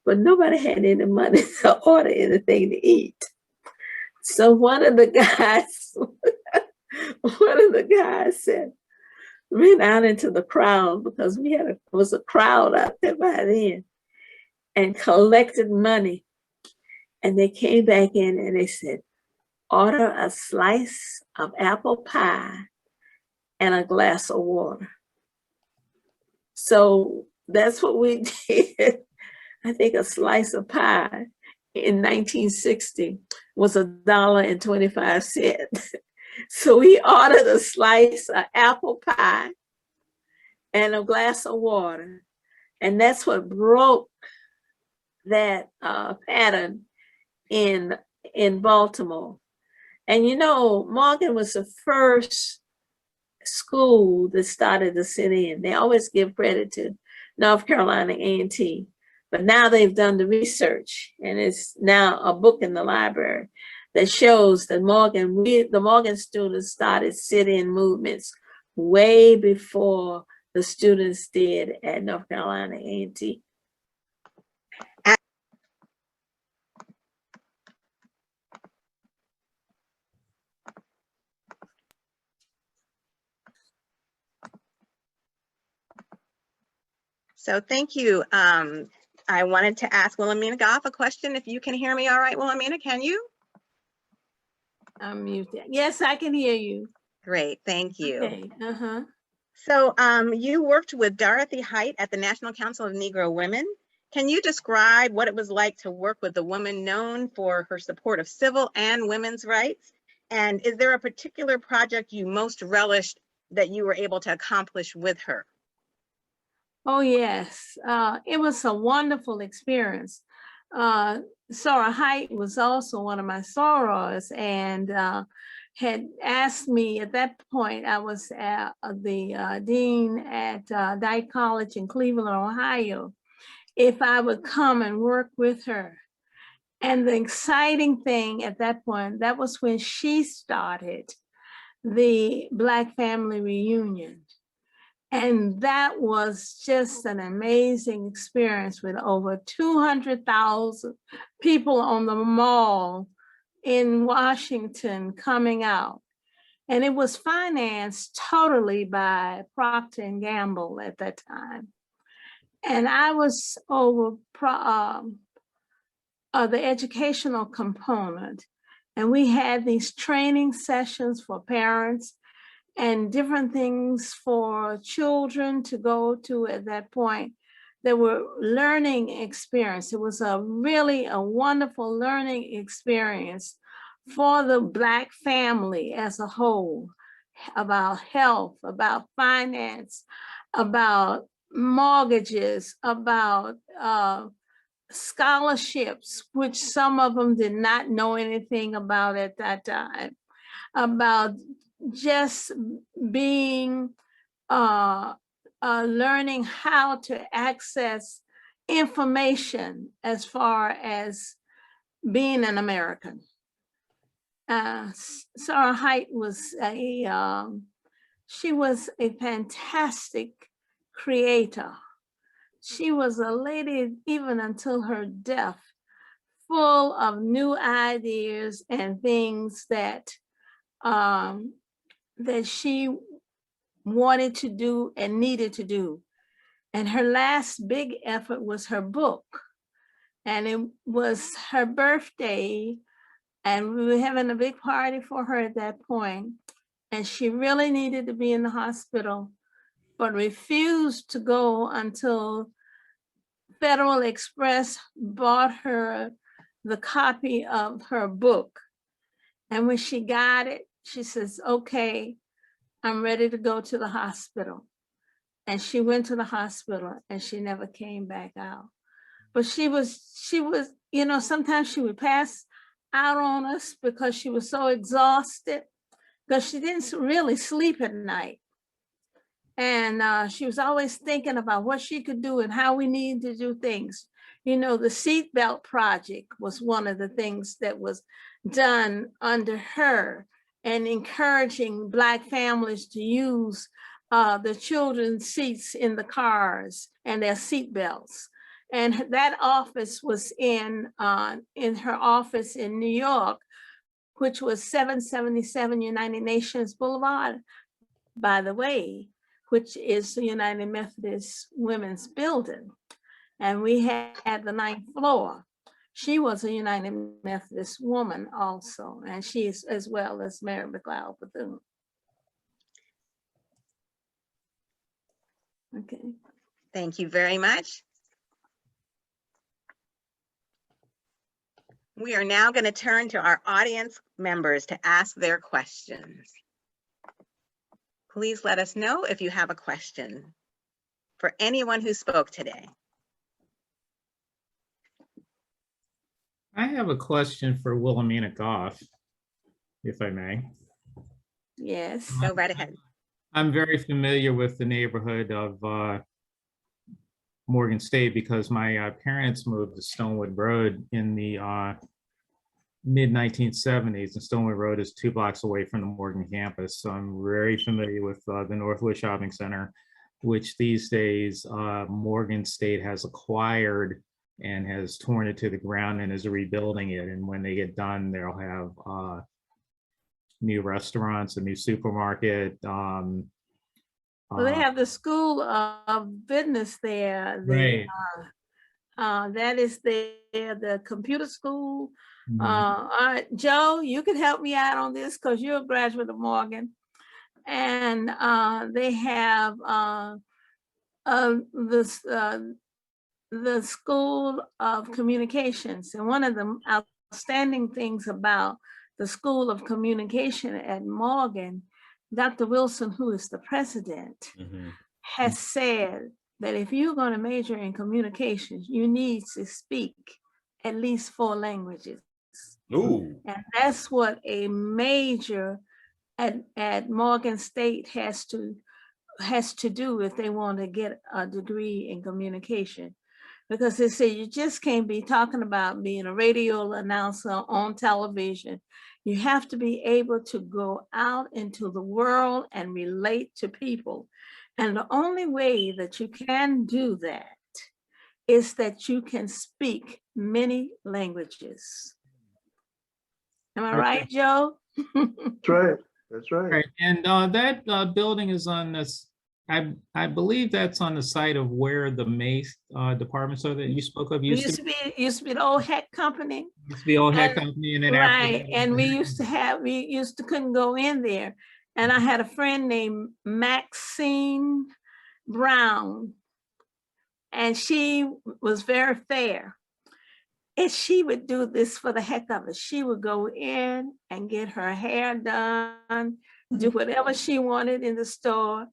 but nobody had any money to order anything to eat. So one of the guys said, ran out into the crowd, because there was a crowd out there by then, and collected money. And they came back in and they said, order a slice of apple pie and a glass of water. So that's what we did. I think a slice of pie in 1960 was $1.25. So we ordered a slice of apple pie and a glass of water. And that's what broke that pattern in Baltimore. And you know, Morgan was the first school that started to sit in. They always give credit to North Carolina A&T, but now they've done the research, and it's now a book in the library that shows that the Morgan students started sit-in movements way before the students did at North Carolina A&T. So thank you. I wanted to ask Wilhelmina Goff a question. If you can hear me all right, Wilhelmina, can you? I'm muted. Yes, I can hear you. Great, thank you. Okay. So you worked with Dorothy Height at the National Council of Negro Women, Can you describe what it was like to work with a woman known for her support of civil and women's rights? And is there a particular project you most relished that you were able to accomplish with her? Oh, yes. It was a wonderful experience. Sarah Height was also one of my sorors and had asked me at that point, I was the dean at Dyke College in Cleveland, Ohio, if I would come and work with her. And the exciting thing at that point, that was when she started the Black Family Reunion. And that was just an amazing experience with over 200,000 people on the mall in Washington coming out. And it was financed totally by Procter & Gamble at that time. And I was over the educational component. And we had these training sessions for parents and different things for children to go to at that point. There were learning experience. It was really a wonderful learning experience for the Black family as a whole, about health, about finance, about mortgages, about scholarships, which some of them did not know anything about at that time, about just being learning how to access information as far as being an American. Sarah Height was she was a fantastic creator. She was a lady even until her death, full of new ideas and things that that she wanted to do and needed to do. And her last big effort was her book. And it was her birthday, and we were having a big party for her at that point. And she really needed to be in the hospital, but refused to go until Federal Express bought her the copy of her book. And when she got it, she says, okay, I'm ready to go to the hospital. And she went to the hospital and she never came back out. But she was, you know, sometimes she would pass out on us because she was so exhausted, because she didn't really sleep at night. And she was always thinking about what she could do and how we need to do things. You know, the seatbelt project was one of the things that was done under her, and encouraging Black families to use the children's seats in the cars and their seatbelts. And that office was in her office in New York, which was 777 United Nations Boulevard, by the way, which is the United Methodist Women's Building. And we had the 9th floor. She was a United Methodist woman also, and she is as well as Mary McLeod Bethune. Okay. Thank you very much. We are now going to turn to our audience members to ask their questions. Please let us know if you have a question for anyone who spoke today. I have a question for Wilhelmina Goff, if I may. Yes. Go right ahead. I'm very familiar with the neighborhood of Morgan State because my parents moved to Stonewood Road in the mid-1970s, and Stonewood Road is 2 blocks away from the Morgan campus. So I'm very familiar with the Northwood Shopping Center, which these days Morgan State has acquired and has torn it to the ground and is rebuilding it. And when they get done, they'll have new restaurants, a new supermarket. Well, they have the School of Business there. Right. That is the computer school. Mhm. All right, Joe, you can help me out on this because you're a graduate of Morgan. And they have this the School of Communications. And one of the outstanding things about the School of Communication at Morgan, Dr. Wilson, who is the president, has said that if you're going to major in communications, you need to speak at least 4 languages. Ooh. And that's what a major at Morgan State has to do if they want to get a degree in communication. Because they say you just can't be talking about being a radio announcer on television. You have to be able to go out into the world and relate to people. And the only way that you can do that is that you can speak many languages. Am I right, Joe? That's right. That's right. Right. And that building is on this, I believe that's on the site of where the Mace department store that you spoke of Used to be the old Heck Company. Used to be old Heck Company, and then Right, and we used to couldn't go in there. And I had a friend named Maxine Brown, and she was very fair. And she would do this for the heck of it. She would go in and get her hair done, do whatever she wanted in the store.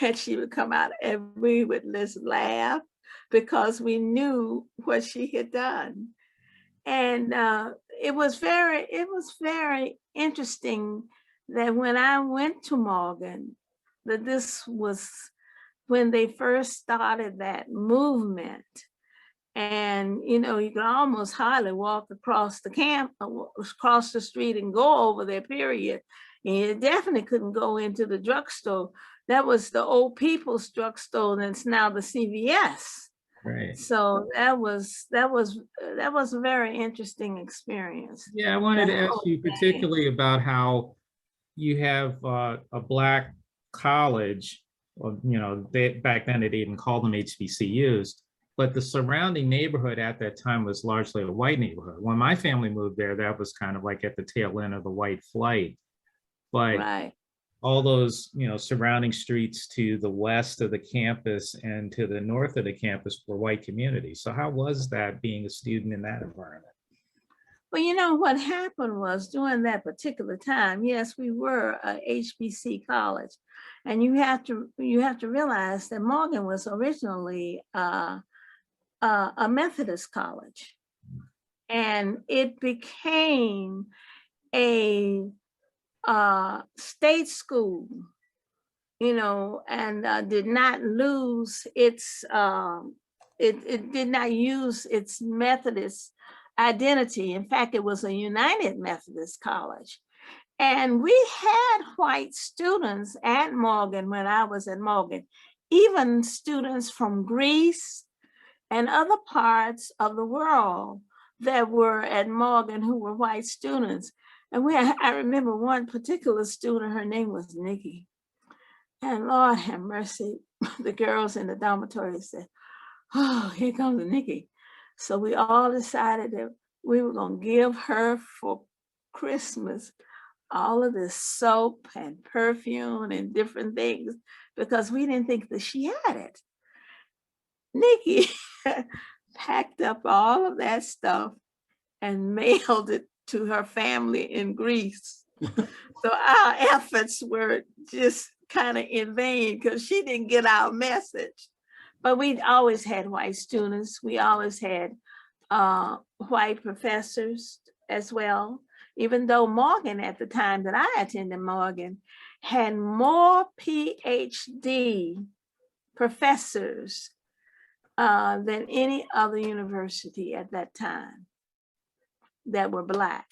And she would come out and we would just laugh because we knew what she had done. And it was very interesting that when I went to Morgan, that this was when they first started that movement. And, you know, you could almost hardly walk across the street and go over there, period. And you definitely couldn't go into the drugstore. That was the old people's drugstore, and it's now the CVS. Right. So that was a very interesting experience. Yeah, I wanted to ask you particularly about how you have a Black college, or, you know, back then they didn't call them HBCUs, but the surrounding neighborhood at that time was largely a white neighborhood. When my family moved there, that was kind of like at the tail end of the white flight. But right. All those, you know, surrounding streets to the west of the campus and to the north of the campus were white communities. So how was that being a student in that environment? Well, you know, what happened was during that particular time, yes, we were a HBC college. And you have to realize that Morgan was originally a Methodist college. And it became a state school, you know, and did not lose its, it did not use its Methodist identity. In fact, it was a United Methodist college. And we had white students at Morgan when I was at Morgan, even students from Greece and other parts of the world that were at Morgan who were white students. And I remember one particular student, her name was Nikki. And Lord have mercy, the girls in the dormitory said, oh, here comes Nikki. So we all decided that we were gonna give her for Christmas all of this soap and perfume and different things because we didn't think that she had it. Nikki packed up all of that stuff and mailed it to her family in Greece. So our efforts were just kind of in vain because she didn't get our message. But we always had white students. We always had white professors as well, even though Morgan at the time that I attended Morgan had more PhD professors than any other university at that time that were Black.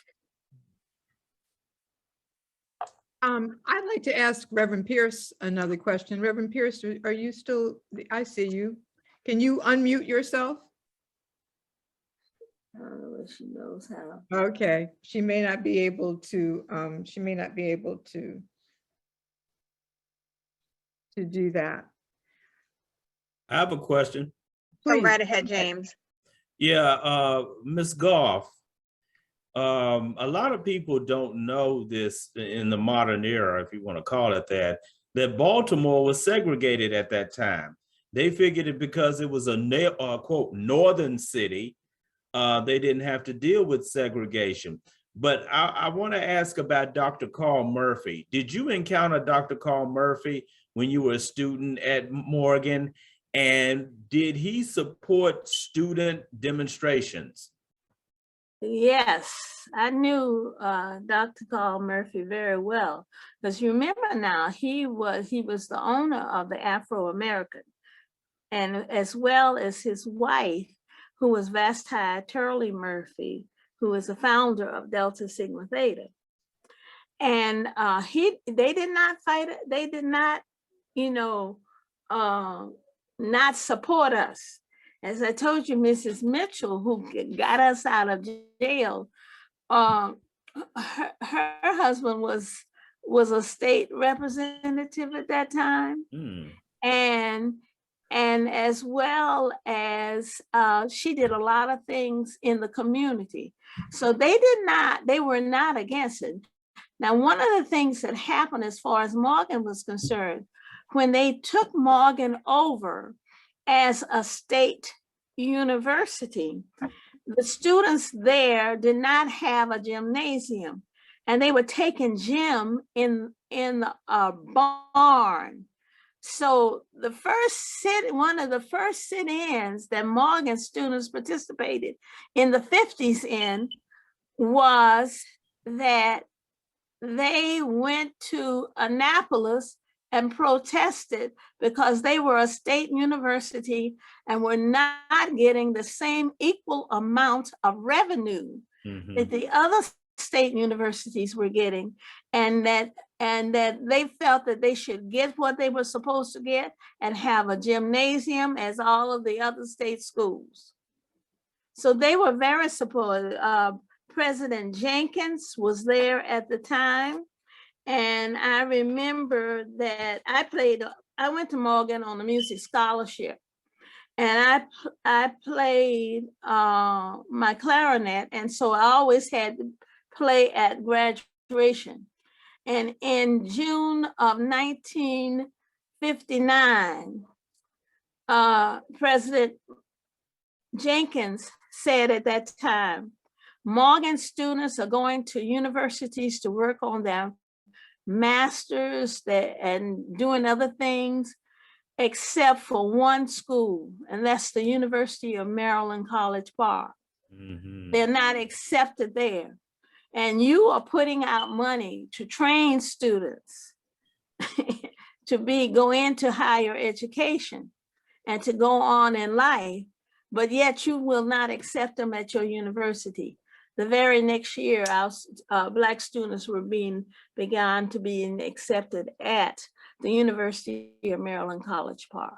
I'd like to ask Reverend Pierce another question. Reverend Pierce, are you still, I see you. Can you unmute yourself? I don't know if she knows how. Okay, she may not be able to, to do that. I have a question. Go Please. right ahead, James. Yeah, Ms. Goff, a lot of people don't know this in the modern era, if you want to call it that Baltimore was segregated at that time. They figured it because it was a quote northern city, they didn't have to deal with segregation. But I want to ask about Dr. Carl Murphy. Did you encounter Dr. Carl Murphy when you were a student at Morgan? And did he support student demonstrations? Yes, I knew Dr. Carl Murphy very well, because you remember now, he was the owner of the Afro-American, and as well as his wife, who was Vasti Turley Murphy, who is the founder of Delta Sigma Theta. And they did not fight, they did not, not support us. As I told you, Mrs. Mitchell, who got us out of jail, her husband was a state representative at that time. And as well as she did a lot of things in the community. So they were not against it. Now, one of the things that happened as far as Morgan was concerned, when they took Morgan over as a state university, the students there did not have a gymnasium, and they were taking gym in a barn. So one of the first sit-ins that Morgan students participated in the 50s in was that they went to Annapolis and protested because they were a state university and were not getting the same equal amount of revenue that the other state universities were getting, and that they felt that they should get what they were supposed to get and have a gymnasium as all of the other state schools. So they were very supportive. President Jenkins was there at the time. And I remember that I went to Morgan on a music scholarship, and I played my clarinet. And so I always had to play at graduation. And in June of 1959, President Jenkins said at that time, Morgan students are going to universities to work on their masters and doing other things, except for one school, and that's the University of Maryland College Park. They're not accepted there. And you are putting out money to train students to go into higher education and to go on in life, but yet you will not accept them at your university. The very next year, our Black students were began to be accepted at the University of Maryland College Park.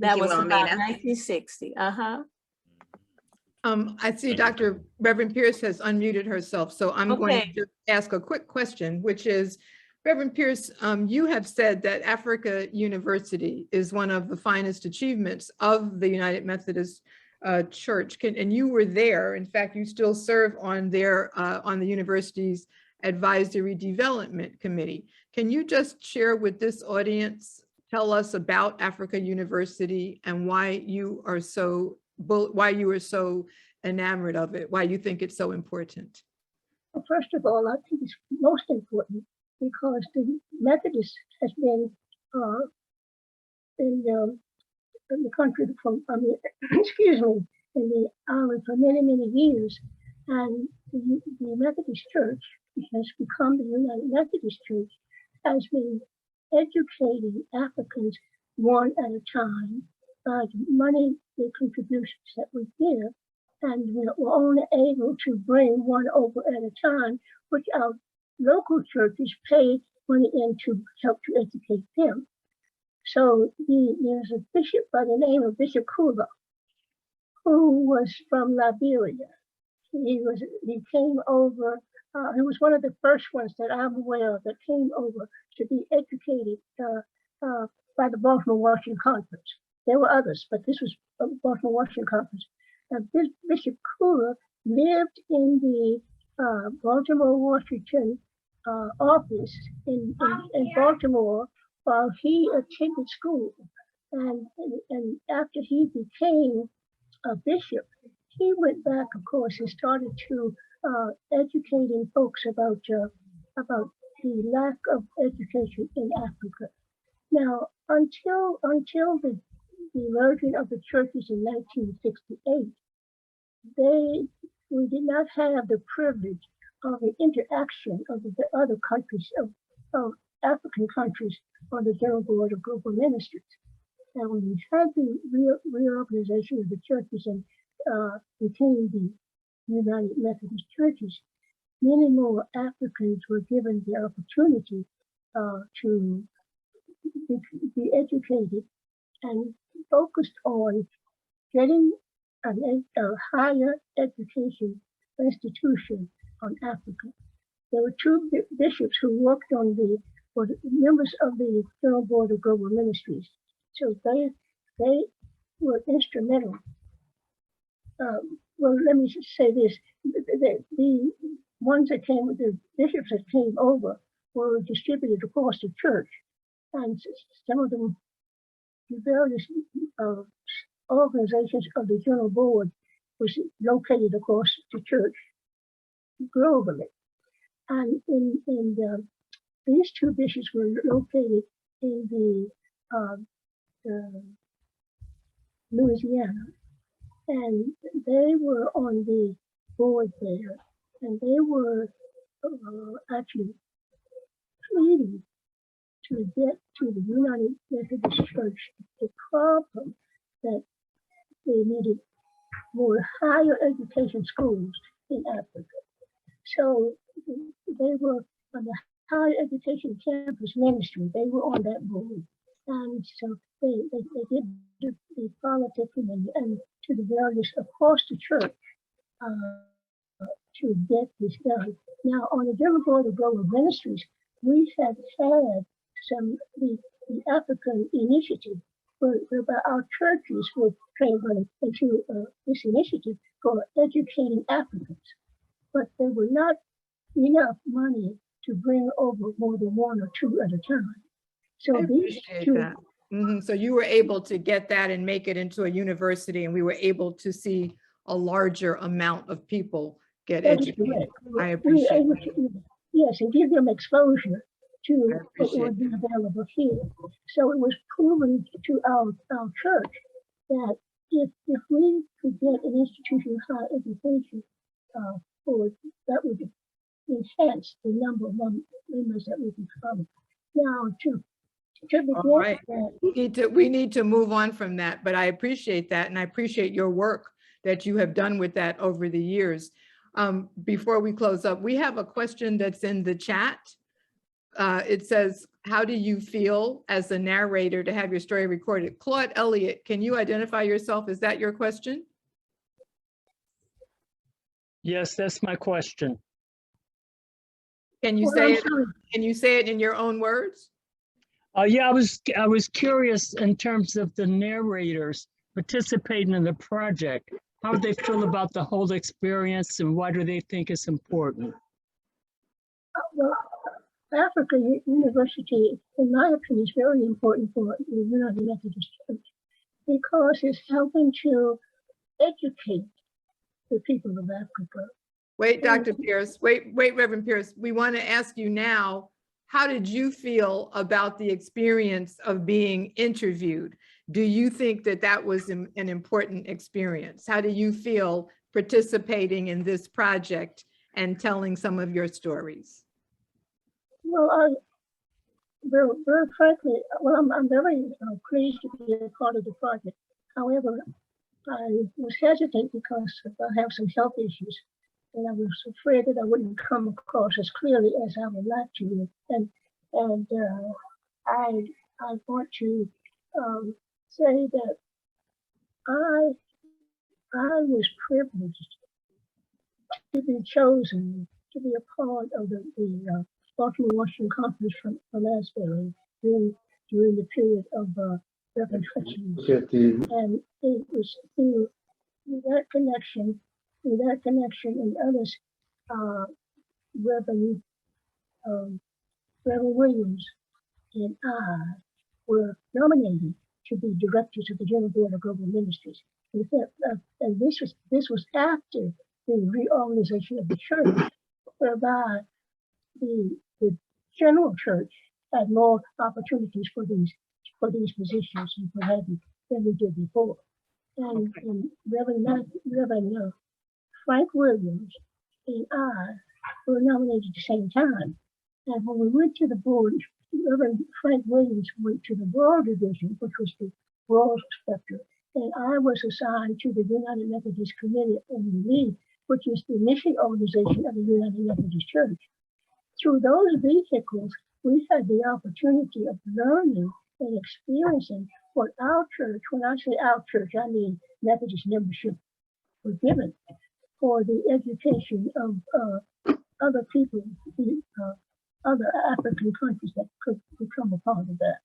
That was about 1960. I see Dr. Reverend Pierce has unmuted herself, so I'm going to just ask a quick question, which is, Reverend Pierce, you have said that Africa University is one of the finest achievements of the United Methodist Church, and you were there. In fact, you still serve on the university's Advisory Development Committee. Can you just share with this audience, tell us about Africa University and why you are so enamored of it, why you think it's so important? Well, first of all, I think it's most important because the Methodist has been in the country excuse me, in the island for many, many years. And the Methodist Church, which has become the United Methodist Church, has been educating Africans one at a time by the money, the contributions that we give. And we're only able to bring one over at a time, which our local churches pay money in to help to educate them. So there's a bishop by the name of Bishop Kula, who was from Liberia. He came over, he was one of the first ones that I'm aware of that came over to be educated by the Baltimore-Washington Conference. There were others, but this was the Baltimore-Washington Conference. This Bishop Kula lived in the Baltimore-Washington office in Baltimore while he attended school. And after he became a bishop, he went back, of course, and started to educating folks about the lack of education in Africa. Now, until the emergence of the churches in 1968, we did not have the privilege of the interaction of the other countries of African countries on the General Board of Global Ministries. And when we had the reorganization of the churches and became the United Methodist Churches, many more Africans were given the opportunity to be educated and focused on getting a higher education institution on Africa. There were two bishops who worked on were members of the General Board of Global Ministries. So they were instrumental. Well, let me just say this: the ones that came, the bishops that came over, were distributed across the church, and some of them, the various organizations of the General Board, was located across the church globally. And these two bishops were located in the Louisiana, and they were on the board there, and they were actually pleading to get to the United Methodist Church the problem that they needed more higher education schools in Africa. So they were on the higher education campus ministry. They were on that board. And so they did the politicking and to the various across the church to get this done. Now, on the General Board of Global Ministries, we had some the African initiative whereby our churches were trained into this initiative for educating Africans, but there were not enough money to bring over more than one or two at a time. So I these appreciate two, that. So you were able to get that and make it into a university, and we were able to see a larger amount of people get that is educated. correct. I We were appreciate able that. to, yes, and give them exposure to I what would appreciate be available here. So it was proven to our church that if we could get an institution of higher education forward, that would enhance the number of members that would become. Now, to All right. that, We need to move on from that, but I appreciate that, and I appreciate your work that you have done with that over the years. Before we close up, we have a question that's in the chat. It says, how do you feel as a narrator to have your story recorded? Claude Elliott, can you identify yourself? Is that your question? Yes, that's my question. Can you well, say I'm it? sorry. Can you say it in your own words? Yeah, I was curious in terms of the narrators participating in the project. How do they feel about the whole experience, and why do they think it's important? Well, Africa University, in my opinion, is very important for the United Methodist Church because it's helping to educate the people of Africa. Wait, Dr. Pierce, wait, Reverend Pierce, we want to ask you now, how did you feel about the experience of being interviewed? Do you think that that was an important experience? How do you feel participating in this project and telling some of your stories? Well, very frankly, well, I'm very pleased to be a part of the project. However, I was hesitant because I have some health issues, and I was afraid that I wouldn't come across as clearly as I would like to. And I want to say that I was privileged to be chosen to be a part of the Baltimore Washington Conference from Asbury during the period of Reverend Hutchins. And it was through that connection and others, Reverend Williams and I were nominated to be directors of the General Board of Global Ministries. And this was after the reorganization of the church, whereby the general church had more opportunities for these positions and what have you than we did before. And Reverend Frank Williams and I were nominated at the same time. And when we went to the board, Reverend Frank Williams went to the rural division, which was the rural sector, and I was assigned to the United Methodist Committee on the League, which is the mission organization of the United Methodist Church. Through those vehicles, we had the opportunity of learning and experiencing what our church, when I say our church, I mean Methodist membership, was given for the education of other people, other African countries that could become a part of that.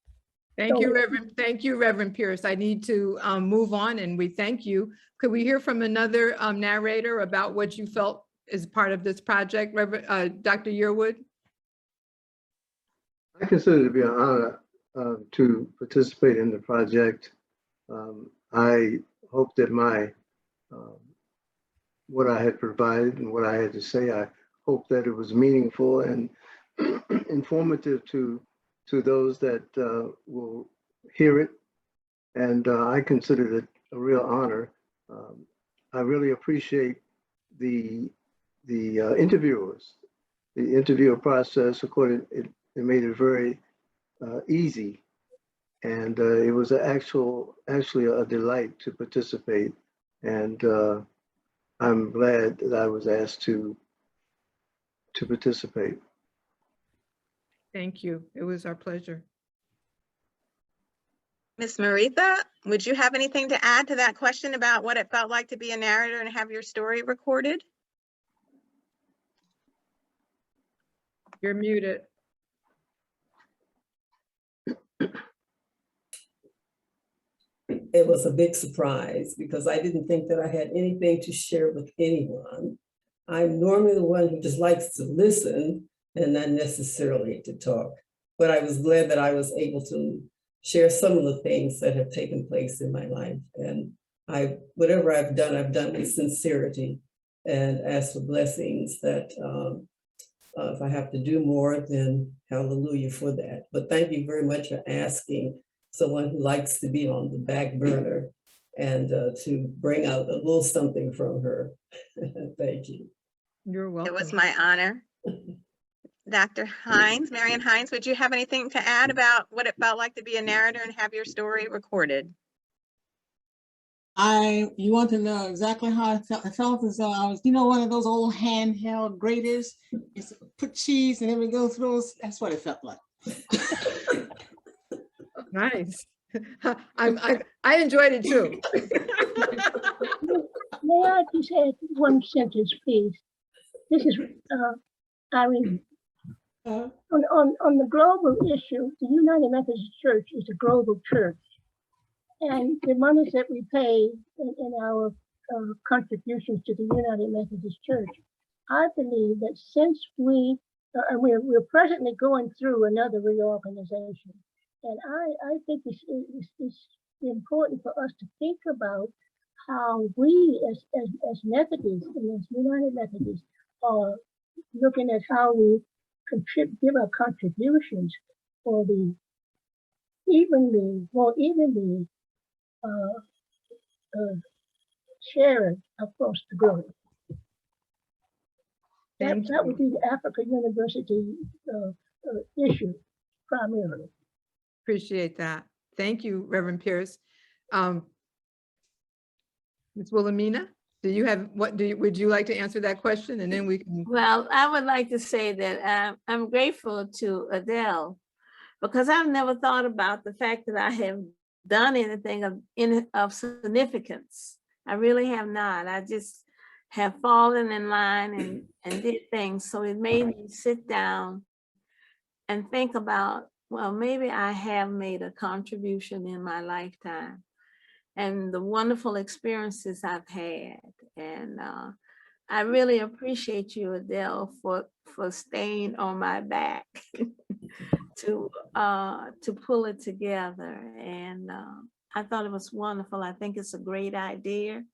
Thank you, Reverend. Thank you, Reverend Pierce. I need to move on, and we thank you. Could we hear from another narrator about what you felt as part of this project, Reverend Dr. Yearwood? I consider it to be an honor to participate in the project. I hope that my what I had provided and what I had to say, I hope that it was meaningful and informative to those that will hear it. And I consider it a real honor. I really appreciate the interviewers. The interview process, according, it made it very easy. And it was actually a delight to participate. And I'm glad that I was asked to participate. Thank you. It was our pleasure. Ms. Maritha, would you have anything to add to that question about what it felt like to be a narrator and have your story recorded? You're muted. It was a big surprise because I didn't think that I had anything to share with anyone. I'm normally the one who just likes to listen and not necessarily to talk. But I was glad that I was able to share some of the things that have taken place in my life. And whatever I've done with sincerity and ask for blessings that if I have to do more, then hallelujah for that. But thank you very much for asking someone who likes to be on the back burner and to bring out a little something from her. Thank you. You're welcome. It was my honor. Dr. Hines, Marion Hines, would you have anything to add about what it felt like to be a narrator and have your story recorded? You want to know exactly how I felt? I felt as though I was, one of those old handheld graters. It's put cheese and then we go through. That's what it felt like. Nice. I enjoyed it too. May I just add one sentence, please? This is Irene. On the global issue, the United Methodist Church is a global church. And the monies that we pay in our contributions to the United Methodist Church, I believe that since we're presently going through another reorganization, and I think it's important for us to think about how we as Methodists and as United Methodists are looking at how we give our contributions for the more evenly shared across the globe. That would be the Africa University issue primarily. Appreciate that. Thank you, Reverend Pierce. Ms. Wilhelmina, would you like to answer that question, and then we can? Well, I would like to say that I'm grateful to Adele because I've never thought about the fact that I have done anything of significance. I really have not. I just have fallen in line and did things. So it made me sit down and think about, well, maybe I have made a contribution in my lifetime and the wonderful experiences I've had. And I really appreciate you, Adele, for staying on my back. to pull it together. And I thought it was wonderful. I think it's a great idea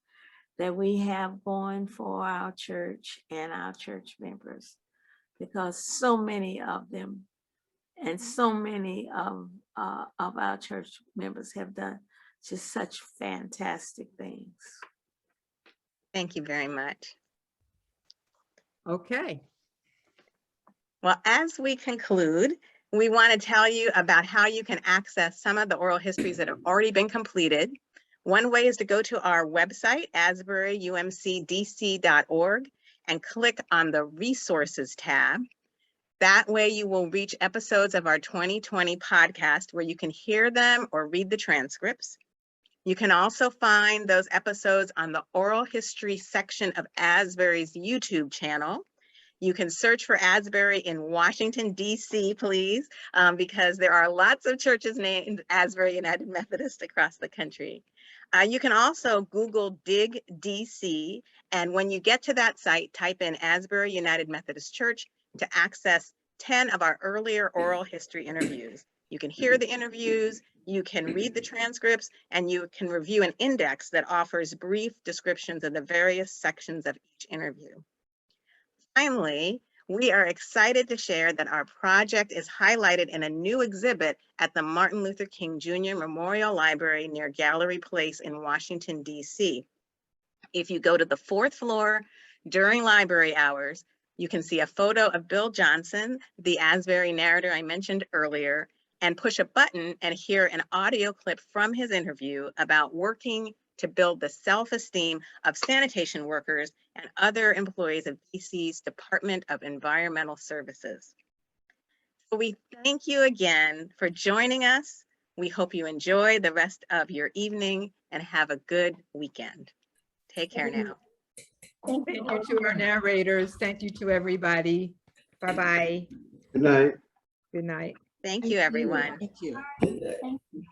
that we have going for our church and our church members, because so many of them and so many of our church members have done just such fantastic things. Thank you very much. Okay. Well, as we conclude, we want to tell you about how you can access some of the oral histories that have already been completed. One way is to go to our website, asburyumcdc.org, and click on the resources tab. That way you will reach episodes of our 2020 podcast where you can hear them or read the transcripts. You can also find those episodes on the oral history section of Asbury's YouTube channel. You can search for Asbury in Washington, D.C., please, because there are lots of churches named Asbury United Methodist across the country. You can also Google Dig DC, and when you get to that site, type in Asbury United Methodist Church to access 10 of our earlier oral history interviews. You can hear the interviews, you can read the transcripts, and you can review an index that offers brief descriptions of the various sections of each interview. Finally, we are excited to share that our project is highlighted in a new exhibit at the Martin Luther King Jr. Memorial Library near Gallery Place in Washington, D.C. If you go to the 4th floor during library hours, you can see a photo of Bill Johnson, the Asbury narrator I mentioned earlier, and push a button and hear an audio clip from his interview about working to build the self-esteem of sanitation workers and other employees of DC's Department of Environmental Services. So we thank you again for joining us. We hope you enjoy the rest of your evening and have a good weekend. Take care now. Thank Thank you. you to our narrators. Thank you to everybody. Bye-bye. Good night. Good night. Thank you, everyone. Thank you. Good night. Thank you.